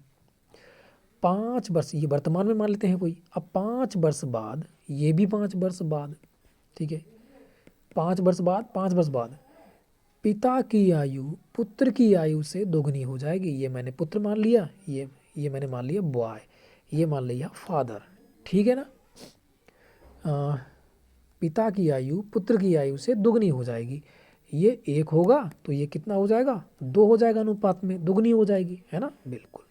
5 वर्ष, ये वर्तमान में मान लेते हैं कोई, अब 5 वर्ष बाद, ये भी 5 वर्ष बाद, ठीक है, 5 वर्ष बाद, 5 वर्ष बाद पिता की आयु पुत्र की आयु से दोगुनी हो जाएगी। ये मैंने पुत्र मान लिया, ये मैंने मान लिया बॉय, ये मान लिया फादर, ठीक है ना। अ, पिता की आयु पुत्र की आयु से दोगुनी हो जाएगी। ये 1 होगा तो ये कितना हो जाएगा, 2 हो जाएगा, अनुपात में दोगुनी हो जाएगी, है ना, बिल्कुल।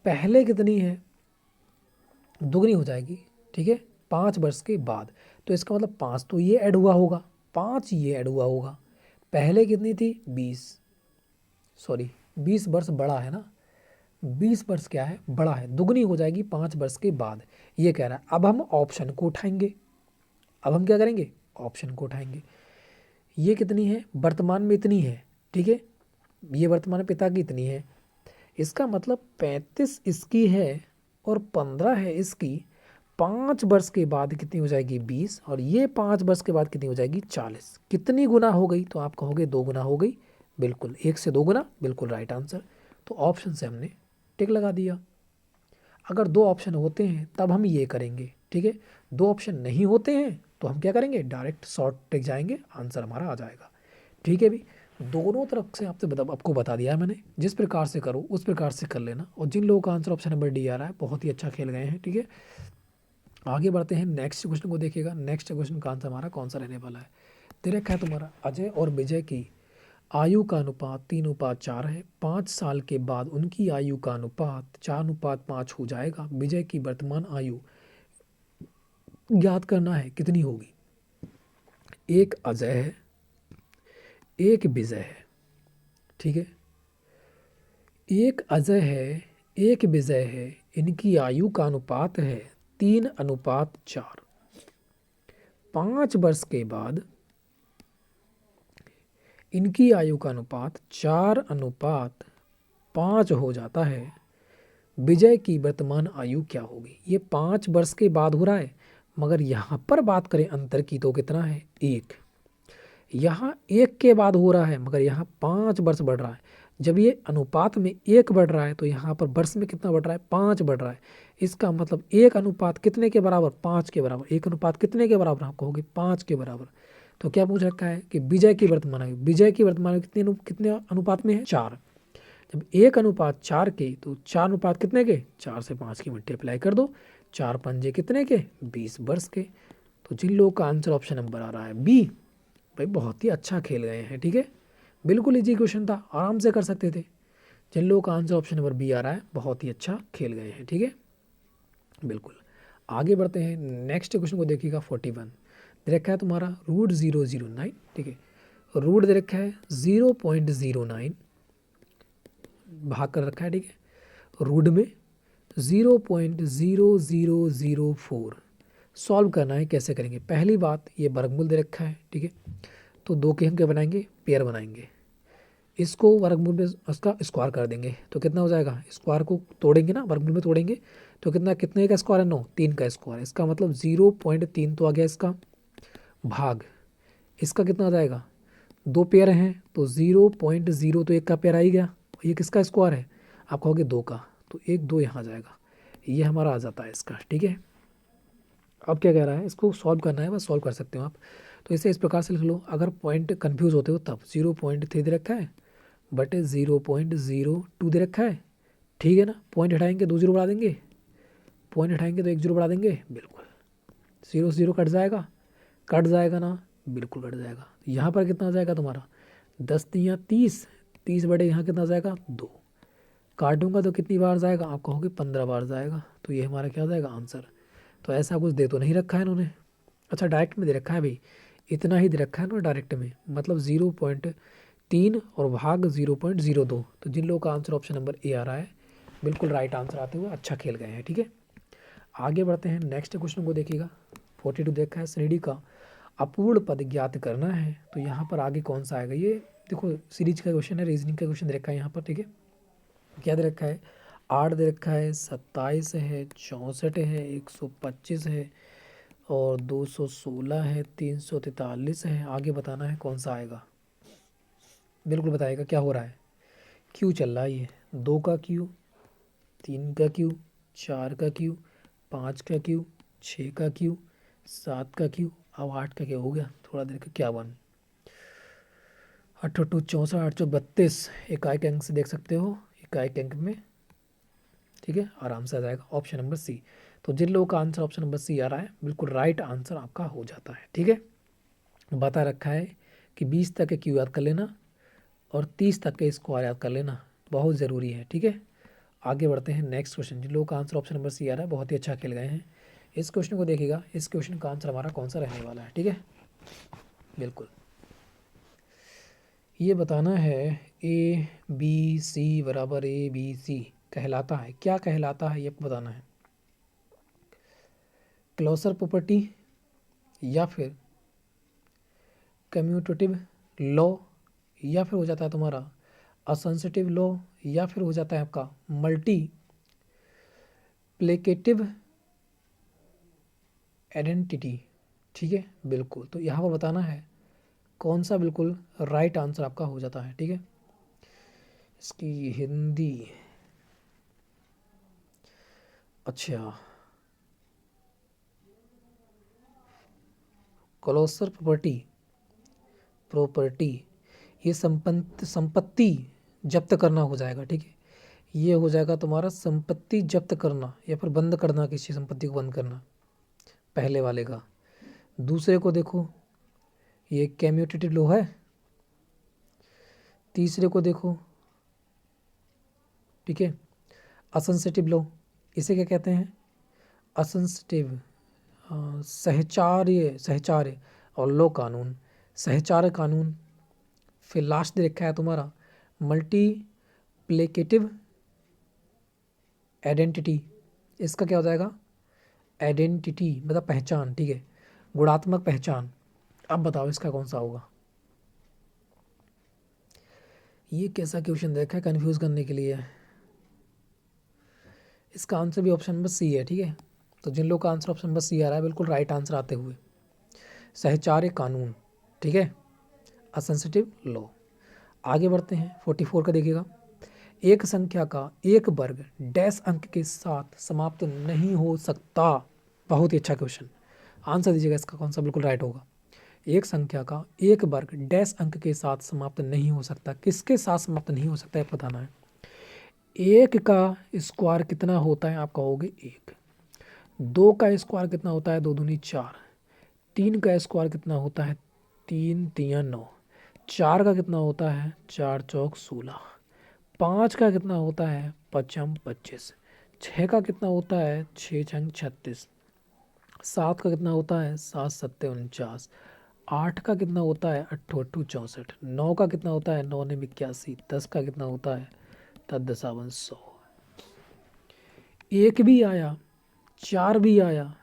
पहले कितनी है, दोगुनी हो जाएगी, ठीक है, 5 वर्ष के बाद। तो इसका मतलब 5 तो ये ऐड हुआ होगा, 5 ये ऐड हुआ होगा। पहले कितनी थी, 20, सॉरी 20 वर्ष बड़ा है ना, 20 वर्ष क्या है, बड़ा है, दुगनी हो जाएगी 5 वर्ष के बाद, ये कह रहा है। अब हम ऑप्शन को उठाएंगे, अब हम क्या करेंगे, ऑप्शन को उठाएंगे। ये कितनी है, वर्तमान में इतनी है, ठीक है, ये वर्तमान में पिता की इतनी है, इसका मतलब 35 इसकी है और 15 है इसकी। 5 वर्ष के बाद कितनी हो जाएगी, 20, और ये 5 वर्ष के बाद कितनी हो जाएगी, 40। कितनी गुना हो गई, तो आप कहोगे 2 गुना हो गई, बिल्कुल 1 से 2 गुना, बिल्कुल राइट आंसर। तो ऑप्शन से हमने टिक लगा दिया। अगर 2 ऑप्शन होते हैं तब हम ये करेंगे, ठीक है, 2 ऑप्शन नहीं होते हैं तो हम क्या करेंगे, डायरेक्ट शॉर्ट टिक जाएंगे, आंसर हमारा आ जाएगा, ठीक है भी। दोनों तरफ से आपको बता दिया है मैंने, जिस प्रकार से करो उस प्रकार से कर लेना। और जिन लोगों का आंसर ऑप्शन नंबर डी आ रहा है, बहुत ही अच्छा खेल गए हैं, ठीक है। आगे बढ़ते हैं, नेक्स्ट क्वेश्चन को देखिएगा। नेक्स्ट क्वेश्चन का आंसर हमारा कौन सा रहने वाला है, दे रखा है तुम्हारा, अजय और विजय की आयु का अनुपात 3:4 है। 5 साल के बाद उनकी आयु का अनुपात 4:5 हो जाएगा। विजय की वर्तमान आयु ज्ञात करना है, कितनी होगी। एक अजय है, एक विजय है, ठीक है, एक अजय है, एक विजय है, इनकी आयु का अनुपात है 3:4। 5 वर्ष के बाद इनकी आयु का अनुपात 4:5 हो जाता है। विजय की वर्तमान आयु क्या होगी। ये 5 वर्ष के बाद हो रहा है, मगर यहाँ पर बात करें अंतर की तो कितना है, 1। यहाँ 1 के बाद हो रहा है, मगर यहाँ 5 वर्ष बढ़ रहा है। जब ये अनुपात में 1 बढ़ रहा है तो यहाँ पर वर्ष में कितना बढ़ रहा है, 5 बढ़ रहा है। इसका मतलब 1 अनुपात कितने के बराबर, 5 के बराबर। 1 अनुपात कितने के बराबर, आप कहोगे 5 के बराबर। तो क्या पूछ रखा है कि विजय की वर्तमान आयु, विजय की वर्तमान आयु कितने अनुपात में है, 4। जब 1:4 के, तो 4 अनुपात कितने के, 4 से 5 की मल्टीप्लाई कर दो, 4 पंजे कितने के, 20 वर्ष के। तो जिन लोगों का आंसर ऑप्शन नंबर आ रहा है बी, भाई बहुत ही अच्छा खेल गए हैं, ठीक है, बिल्कुल इजी क्वेश्चन था, आराम से कर सकते थे। जिन लोगों का आंसर ऑप्शन नंबर बी आ रहा है, बहुत ही अच्छा खेल गए हैं, ठीक है, बिल्कुल। आगे बढ़ते हैं, नेक्स्ट क्वेश्चन को देखिएगा। 41 दे रखा है तुम्हारा √009, ठीक है, रूट दे रखा है 0.09 भाग कर रखा है, ठीक है, रूट में 0.0004 सॉल्व करना है। कैसे करेंगे, पहली बात ये वर्गमूल दे रखा है, ठीक है, तो 2 के हम क्या बनाएंगे, पेयर बनाएंगे। इसको वर्गमूल में उसका स्क्वायर कर देंगे तो कितना हो जाएगा, स्क्वायर को तोड़ेंगे ना, वर्गमूल में तोड़ेंगे तो कितना, कितने का स्क्वायर है, 9, 3 का स्क्वायर। इसका मतलब 0.3 तो आ गया इसका, भाग इसका कितना आ जाएगा, 2 पेयर हैं तो 0.0 तो 1 का पेयर आ ही गया। ये किसका स्क्वायर है, आप कहोगे 2 का, तो 1 2 यहाँ जाएगा, ये हमारा आ जाता है इसका, ठीक है। अब क्या कह रहा है, इसको सॉल्व करना है, बस सॉल्व कर सकते हो आप। तो इसे इस प्रकार से लिख लो, अगर पॉइंट कन्फ्यूज़ होते हो तब। 0.3 दे रखा है बटे 0.02 दे रखा है, ठीक है ना। पॉइंट हटाएंगे 2 0 बढ़ा देंगे, पॉइंट हटाएंगे तो 1 0 बढ़ा देंगे, बिल्कुल 0 से 0 कट जाएगा ना, बिल्कुल कट जाएगा। यहाँ पर कितना आ जाएगा तुम्हारा, 10 तियाँ 30, 30 बटे यहाँ कितना जाएगा, 2। काटूंगा तो कितनी बार जाएगा, आप कहोगे 15 बार जाएगा। तो ये हमारा क्या जाएगा आंसर। तो ऐसा कुछ दे तो नहीं रखा है इन्होंने, अच्छा डायरेक्ट में दे रखा है भाई, इतना ही दे रखा है ना डायरेक्ट में, मतलब 0.3 और भाग 0.02। तो जिन लोगों का आंसर ऑप्शन नंबर ए आ रहा है, बिल्कुल राइट आंसर आते हुए अच्छा खेल गए हैं, ठीक है। आगे बढ़ते हैं, नेक्स्ट क्वेश्चन को देखिएगा। 42 देखा है, श्रेणी का अपूर्ण पद ज्ञात करना है। तो यहाँ पर आगे कौन सा आएगा, ये देखो सीरीज का क्वेश्चन है, रीजनिंग का क्वेश्चन दे रखा है यहाँ पर, ठीक है। क्या दे रखा है, 8 दे रखा है, 27 है, 64 है, 125 है और 216 है, 343 है। आगे बताना है कौन सा आएगा। बिल्कुल बताएगा क्या हो रहा है। क्यू चल रहा है, ये 2 का क्यू, 3 का क्यू, 4 का क्यू, 5 का क्यू, 6 का क्यू, 7 का क्यू, अब 8 का क्यू हो गया। थोड़ा देर का क्या बन, 8 2 64 8 32 इकाई अंक से देख सकते हो, इकाई अंक में। ठीक है, आराम से आ जाएगा ऑप्शन नंबर सी। तो जिन लोगों का आंसर ऑप्शन नंबर सी आ रहा है, बिल्कुल राइट आंसर आपका हो जाता है। ठीक है, बता रखा है कि 20 तक के क्यू याद कर लेना और 30 तक के स्क्वायर याद कर लेना, बहुत ज़रूरी है। ठीक है, आगे बढ़ते हैं नेक्स्ट क्वेश्चन। जिन लोगों का आंसर ऑप्शन नंबर सी आ रहा है, बहुत ही अच्छा खेल गए हैं। इस क्वेश्चन को देखिएगा, इस क्वेश्चन का आंसर हमारा कौन सा रहने वाला है। ठीक है, बिल्कुल ये बताना है, ए बी सी बराबर ए बी सी कहलाता है, क्या कहलाता है ये बताना है। क्लोजर प्रॉपर्टी, या फिर कम्यूटेटिव लॉ, या फिर हो जाता है तुम्हारा असेंसिटिव लॉ, या फिर हो जाता है आपका मल्टी प्लेकेटिव आइडेंटिटी। ठीक है, बिल्कुल तो यहाँ पर बताना है कौन सा बिल्कुल राइट आंसर आपका हो जाता है। ठीक है, इसकी हिंदी, अच्छा, क्लोजर प्रॉपर्टी, प्रॉपर्टी ये संपत्ति जब्त करना हो जाएगा। ठीक है, ये हो जाएगा तुम्हारा संपत्ति जब्त करना या फिर बंद करना, किसी संपत्ति को बंद करना, पहले वाले का। दूसरे को देखो, ये कम्यूटेटिव लॉ है। तीसरे को देखो, ठीक है, असेंसिटिव लॉ, इसे क्या कहते हैं, असेंसिटिव, सहचार्य, सहचार्य और लॉ कानून, सहचार्य कानून। फिर लास्ट दे रखा है तुम्हारा मल्टी प्लेकेटिव आइडेंटिटी, इसका क्या हो जाएगा, आइडेंटिटी मतलब पहचान। ठीक है, गुणात्मक पहचान। अब बताओ इसका कौन सा होगा। ये कैसा क्वेश्चन देखा है कंफ्यूज करने के लिए। इसका आंसर भी ऑप्शन नंबर सी है। ठीक है, तो जिन लोग का आंसर ऑप्शन नंबर सी आ रहा है, बिल्कुल राइट आंसर आते हुए, सहचार्य कानून। ठीक है, असेंसिटिव लॉ। आगे बढ़ते हैं 44 का देखिएगा। एक संख्या का एक वर्ग डैश अंक के साथ समाप्त नहीं हो सकता। बहुत ही अच्छा क्वेश्चन, आंसर दीजिएगा इसका कौन सा बिल्कुल राइट होगा। एक संख्या का एक वर्ग डैश अंक के साथ समाप्त नहीं हो सकता, किसके साथ समाप्त नहीं हो सकता है बताना है। एक का स्क्वायर कितना होता है, आप कहोगे एक। दो का स्क्वायर कितना होता है, दो दूनी चार। तीन का स्क्वायर कितना होता है, तीन तिया नौ। चार का कितना होता है, चार चौक 16। पाँच का कितना होता है, पचम 25। छः का कितना होता है, छः छंग 36। सात का कितना होता है, सात सत्ते 49। आठ का कितना होता है, अट्ठो अट्ठू 64। नौ का कितना होता है, नौ ने 81। 10 का कितना होता है, तद 100। एक भी आया, चार भी आया,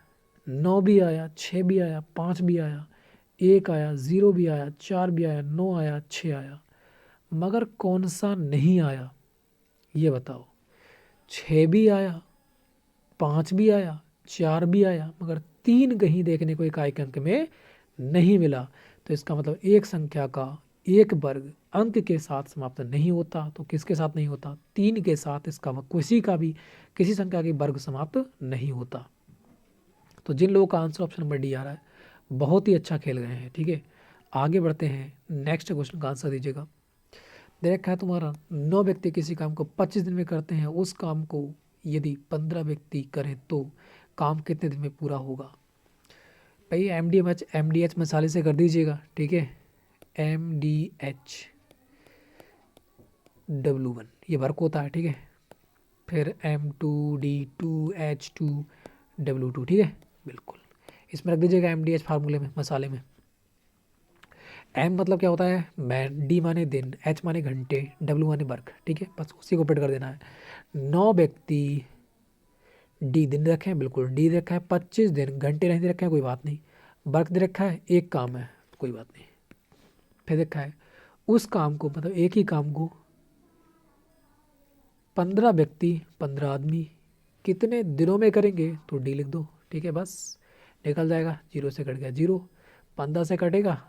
नौ भी आया, छः भी आया, पाँच भी आया, एक आया, ज़ीरो भी आया, चार भी आया, नौ आया, छः आया, मगर कौन सा नहीं आया ये बताओ। छः भी आया, पाँच भी आया, चार भी आया, मगर तीन कहीं देखने को इकाई के अंक में नहीं मिला। तो इसका मतलब एक संख्या का एक वर्ग अंक के साथ समाप्त नहीं होता, तो किसके साथ नहीं होता, तीन के साथ। इसका किसी का भी किसी संख्या के वर्ग समाप्त नहीं होता। तो जिन लोगों का आंसर ऑप्शन नंबर डी आ रहा है, बहुत ही अच्छा खेल गए हैं। ठीक है, आगे बढ़ते हैं, नेक्स्ट क्वेश्चन का आंसर दीजिएगा। देखा है तुम्हारा, 9 व्यक्ति किसी काम को 25 दिन में करते हैं, उस काम को यदि 15 व्यक्ति करें तो काम कितने दिन में पूरा होगा। भाई एम डी एच मसाले से कर दीजिएगा। ठीक है, MDHW1 ये वर्क होता है। ठीक है, फिर M2D2H2W2। ठीक है, बिल्कुल इसमें रख दीजिएगा MDH फार्मूले में, मसाले में। एम मतलब क्या होता है, मैन, डी माने दिन, एच माने घंटे, डब्ल्यू माने वर्क। ठीक है, बस उसी को पेड कर देना है। 9 व्यक्ति, डी दिन रखे हैं, बिल्कुल डी रखा है। 25 दिन, घंटे नहीं दे रखे हैं, कोई बात नहीं। वर्क दे रखा है, एक काम है, कोई बात नहीं। फिर देखा है उस काम को, मतलब एक ही काम को 15 व्यक्ति, 15 आदमी कितने दिनों में करेंगे, तो डी लिख दो। ठीक है, बस निकल जाएगा, जीरो से कट गया जीरो, 15 से कटेगा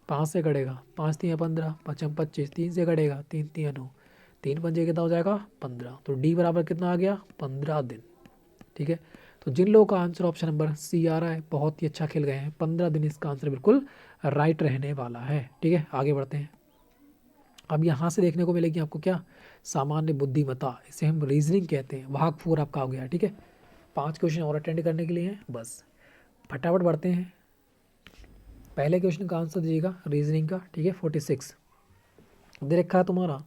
5 से कटेगा, 5 तियाँ 15, 5 25, 3 से कटेगा, 3 तियाँ 9, 3 पंजे कितना हो जाएगा 15। तो डी बराबर कितना आ गया 15 दिन। ठीक है, तो जिन लोगों का आंसर ऑप्शन नंबर सी आ रहा है बहुत ही अच्छा खेल गए हैं, 15 दिन इसका आंसर बिल्कुल राइट रहने वाला है। ठीक है, आगे बढ़ते हैं। अब यहाँ से देखने को मिलेगी आपको क्या, सामान्य बुद्धिमत्ता, इसे हम रीजनिंग कहते हैं। भाग 4 आपका हो गया। ठीक है, 5 क्वेश्चन और अटेंड करने के लिए हैं, बस फटाफट बढ़ते हैं। पहले क्वेश्चन का आंसर दीजिएगा रीजनिंग का। ठीक है, 46 दे रखा है तुम्हारा,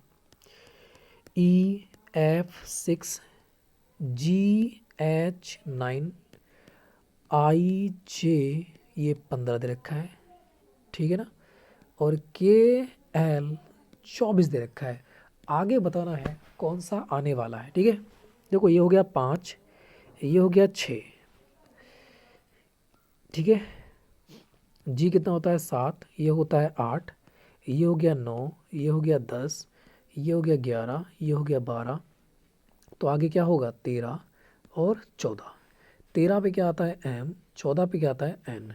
EF6 GH9 IJ, ये 15 दे रखा है। ठीक है ना, और KL 24 दे रखा है। आगे बताना है कौन सा आने वाला है। ठीक है, देखो ये हो गया 5, ये हो गया 6। ठीक है, जी कितना होता है 7, ये होता है 8, ये हो गया 9, ये हो गया 10, ये हो गया 11, ये हो गया 12। तो आगे क्या होगा 13 और 14। 13 पे क्या आता है M, 14 पे क्या आता है N।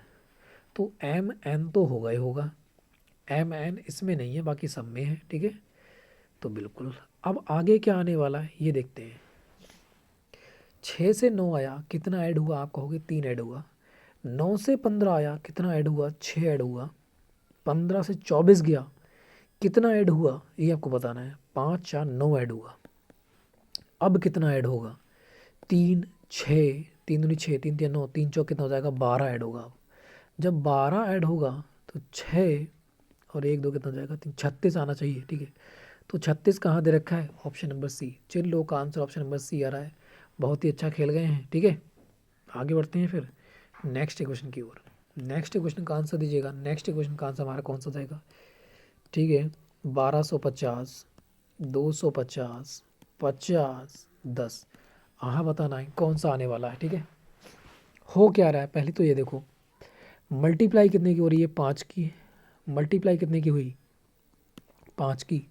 तो MN तो होगा ही होगा, MN इसमें नहीं है, बाकी सब में है। ठीक है, तो बिल्कुल। अब आगे क्या आने वाला है ये देखते हैं। 6 से 9 आया, कितना ऐड हुआ आप कहोगे 3 ऐड हुआ। 9 से 15 आया, कितना ऐड हुआ 6 ऐड हुआ। 15 से 24 गया, कितना ऐड हुआ ये आपको बताना है, 5 या 9 ऐड हुआ। अब कितना ऐड होगा 3 6, 3 दूनी 6, 3 तिया 9, 3 चौक कितना हो जाएगा 12 ऐड होगा। अब जब 12 ऐड होगा तो 6 और 1 2 कितना हो जाएगा 3, 36 आना चाहिए। ठीक है, तो 36 कहाँ दे रखा है ऑप्शन नंबर सी। जिन लोगों का आंसर ऑप्शन नंबर सी आ रहा है बहुत ही अच्छा खेल गए हैं। ठीक है, आगे बढ़ते हैं फिर नेक्स्ट क्वेश्चन की ओर। नेक्स्ट क्वेश्चन का आंसर दीजिएगा। नेक्स्ट क्वेश्चन का आंसर हमारा कौन सा जाएगा। ठीक है, 1250, 250, 50, 10। हाँ बताना है कौन सा आने वाला है। ठीक है, हो क्या रहा है पहले तो ये देखो, मल्टीप्लाई कितने की हो रही है 5 की, मल्टीप्लाई कितने की हुई 5 की,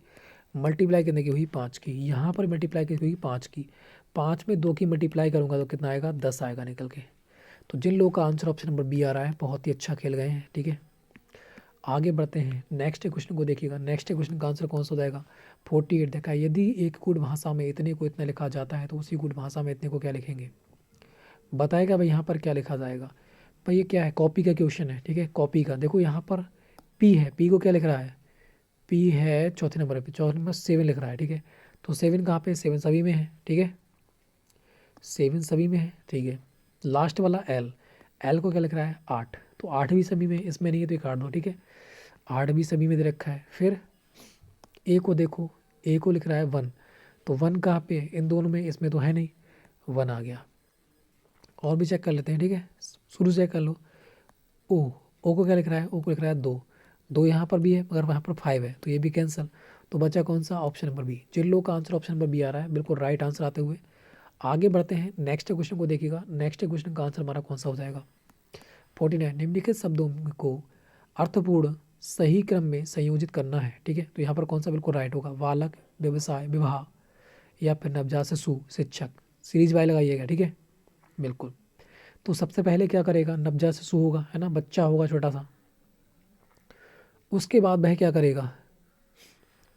मल्टीप्लाई कितने की हुई 5 की, यहाँ पर मल्टीप्लाई कितनी हुई 5 की। 5 में 2 की मल्टीप्लाई करूँगा तो कितना आएगा 10 आएगा निकल के। तो जिन लोगों का आंसर ऑप्शन नंबर बी आ रहा है बहुत ही अच्छा खेल गए हैं। ठीक है, आगे बढ़ते हैं। नेक्स्ट क्वेश्चन को देखिएगा। नेक्स्ट क्वेश्चन का आंसर कौन सा हो जाएगा 48 देखा है। यदि एक गुण भाषा में इतने को इतना लिखा जाता है तो उसी गुण भाषा में इतने को क्या लिखेंगे, बताएगा भाई यहाँ पर क्या लिखा जाएगा। भाई ये क्या है, कॉपी का क्वेश्चन है। ठीक है, कॉपी का देखो यहाँ पर पी है, पी को क्या लिख रहा है, पी है चौथे नंबर पे, चौथे नंबर 7 लिख रहा है। ठीक है, तो 7 कहाँ पे, 7 सभी में है। ठीक है, 7 सभी में है। ठीक है, लास्ट वाला एल, एल को क्या लिख रहा है 8, तो 8 भी सभी में, इसमें नहीं है तो ये काट दो। ठीक है, 8 भी सभी में दे रखा है। फिर ए को देखो, ए को लिख रहा है 1, तो 1 कहाँ पे, इन दोनों में, इसमें तो है नहीं, 1 आ गया। और भी चेक कर लेते हैं। ठीक है, शुरू से कर लो। ओ, ओ को क्या लिख रहा है, ओ को लिख रहा है 2, 2 यहाँ पर भी है मगर वहाँ पर 5 है तो ये भी कैंसिल। तो बचा कौन सा ऑप्शन नंबर बी। जिन लोगों का आंसर ऑप्शन नंबर बी आ रहा है बिल्कुल राइट आंसर आते हुए आगे बढ़ते हैं। नेक्स्ट क्वेश्चन को देखिएगा। नेक्स्ट क्वेश्चन का आंसर हमारा कौन सा हो जाएगा 49। निम्नलिखित शब्दों को अर्थपूर्ण सही क्रम में संयोजित करना है। ठीक है, तो यहाँ पर कौन सा बिल्कुल राइट होगा, बालक, व्यवसाय, विवाह, या फिर नवजात शिशु, शिक्षक। सीरीज वाई लगाइएगा। ठीक है, बिल्कुल। तो सबसे पहले क्या करेगा, नवजात शिशु होगा, है ना, बच्चा होगा छोटा सा। उसके बाद वह क्या करेगा,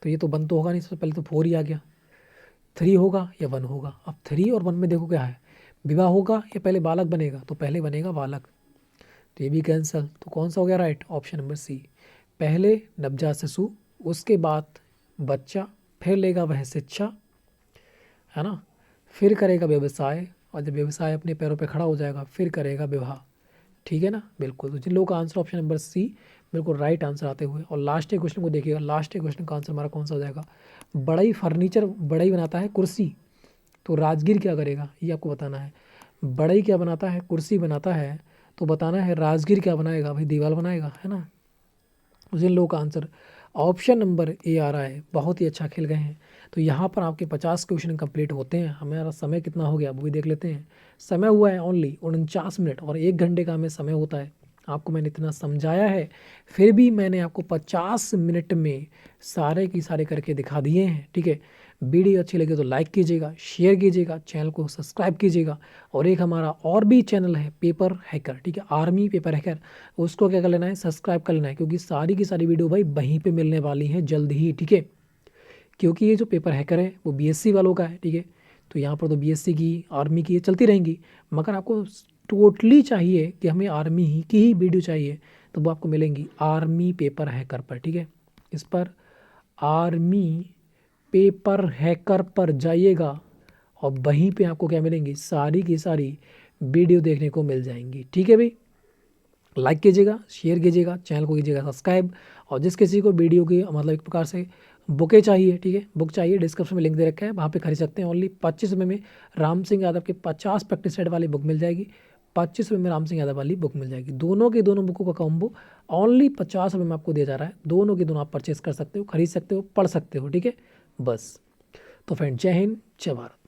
तो ये तो 1 तो होगा नहीं, सबसे पहले तो 4 ही आ गया। 3 होगा या 1 होगा। अब 3 और 1 में देखो क्या है, विवाह होगा या पहले बालक बनेगा, तो पहले बनेगा बालक, तो ये भी कैंसिल। तो कौन सा हो गया राइट, ऑप्शन नंबर सी। पहले नवजात शिशु, उसके बाद बच्चा, फिर लेगा वह शिक्षा, है ना, फिर करेगा व्यवसाय, और जब व्यवसाय अपने पैरों पे खड़ा हो जाएगा फिर करेगा विवाह। ठीक है ना, बिल्कुल। तो जिन लोगों का आंसर ऑप्शन नंबर सी बिल्कुल राइट आंसर आते हुए। और लास्ट क्वेश्चन को देखिएगा। लास्ट क्वेश्चन का आंसर हमारा कौन सा हो जाएगा, बड़ई फर्नीचर, बड़ई बनाता है कुर्सी, तो राजगीर क्या करेगा ये आपको बताना है। बड़ई क्या बनाता है, कुर्सी बनाता है, तो बताना है राजगीर क्या बनाएगा, भाई दीवार बनाएगा, है ना। जिन लोगों का आंसर ऑप्शन नंबर ए आ रहा है बहुत ही अच्छा खेल गए हैं। तो यहाँ पर आपके 50 क्वेश्चन कंप्लीट होते हैं। हमारा समय कितना हो गया वो भी देख लेते हैं। समय हुआ है ओनली 49 मिनट, और 1 घंटे का हमें समय होता है। आपको मैंने इतना समझाया है, फिर भी मैंने आपको 50 मिनट में सारे की सारे करके दिखा दिए हैं। ठीक है, वीडियो अच्छी लगे तो लाइक कीजिएगा, शेयर कीजिएगा, चैनल को सब्सक्राइब कीजिएगा। और एक हमारा और भी चैनल है पेपर हैकर, ठीक है, आर्मी पेपर हैकर, उसको क्या कर लेना है, सब्सक्राइब कर लेना है, क्योंकि सारी की सारी वीडियो भाई वहीं पे मिलने वाली हैं जल्द ही, ठीक है। क्योंकि ये जो पेपर हैकर है वो बीएससी वालों का है, ठीक है। तो यहाँ पर तो बीएससी की, आर्मी की ये चलती रहेंगी, मगर आपको टोटली चाहिए कि हमें आर्मी ही की ही वीडियो चाहिए, तो वो आपको मिलेंगी आर्मी पेपर हैकर पर, ठीक है। इस पर आर्मी पेपर हैकर पर जाइएगा और वहीं पे आपको क्या मिलेंगी, सारी की सारी वीडियो देखने को मिल जाएंगी, ठीक है भाई। लाइक कीजिएगा, शेयर कीजिएगा, चैनल को कीजिएगा सब्सक्राइब। और जिस किसी को वीडियो की मतलब एक प्रकार से बुकें चाहिए, ठीक है, बुक चाहिए, डिस्क्रिप्शन में लिंक दे रखा है, वहाँ पे खरीद सकते हैं। ओनली 25 रुपये में राम सिंह यादव के 50 प्रैक्टिस सेट वाली बुक मिल जाएगी, 25 रुपये में राम सिंह यादव वाली बुक मिल जाएगी। दोनों की दोनों बुकों का कॉम्बो ओनली 50 रुपये में आपको दिया जा रहा है। दोनों की दोनों आप परचेस कर सकते हो, खरीद सकते हो, पढ़ सकते हो, ठीक है। बस तो फ्रेंड, जय हिंद, जय भारत।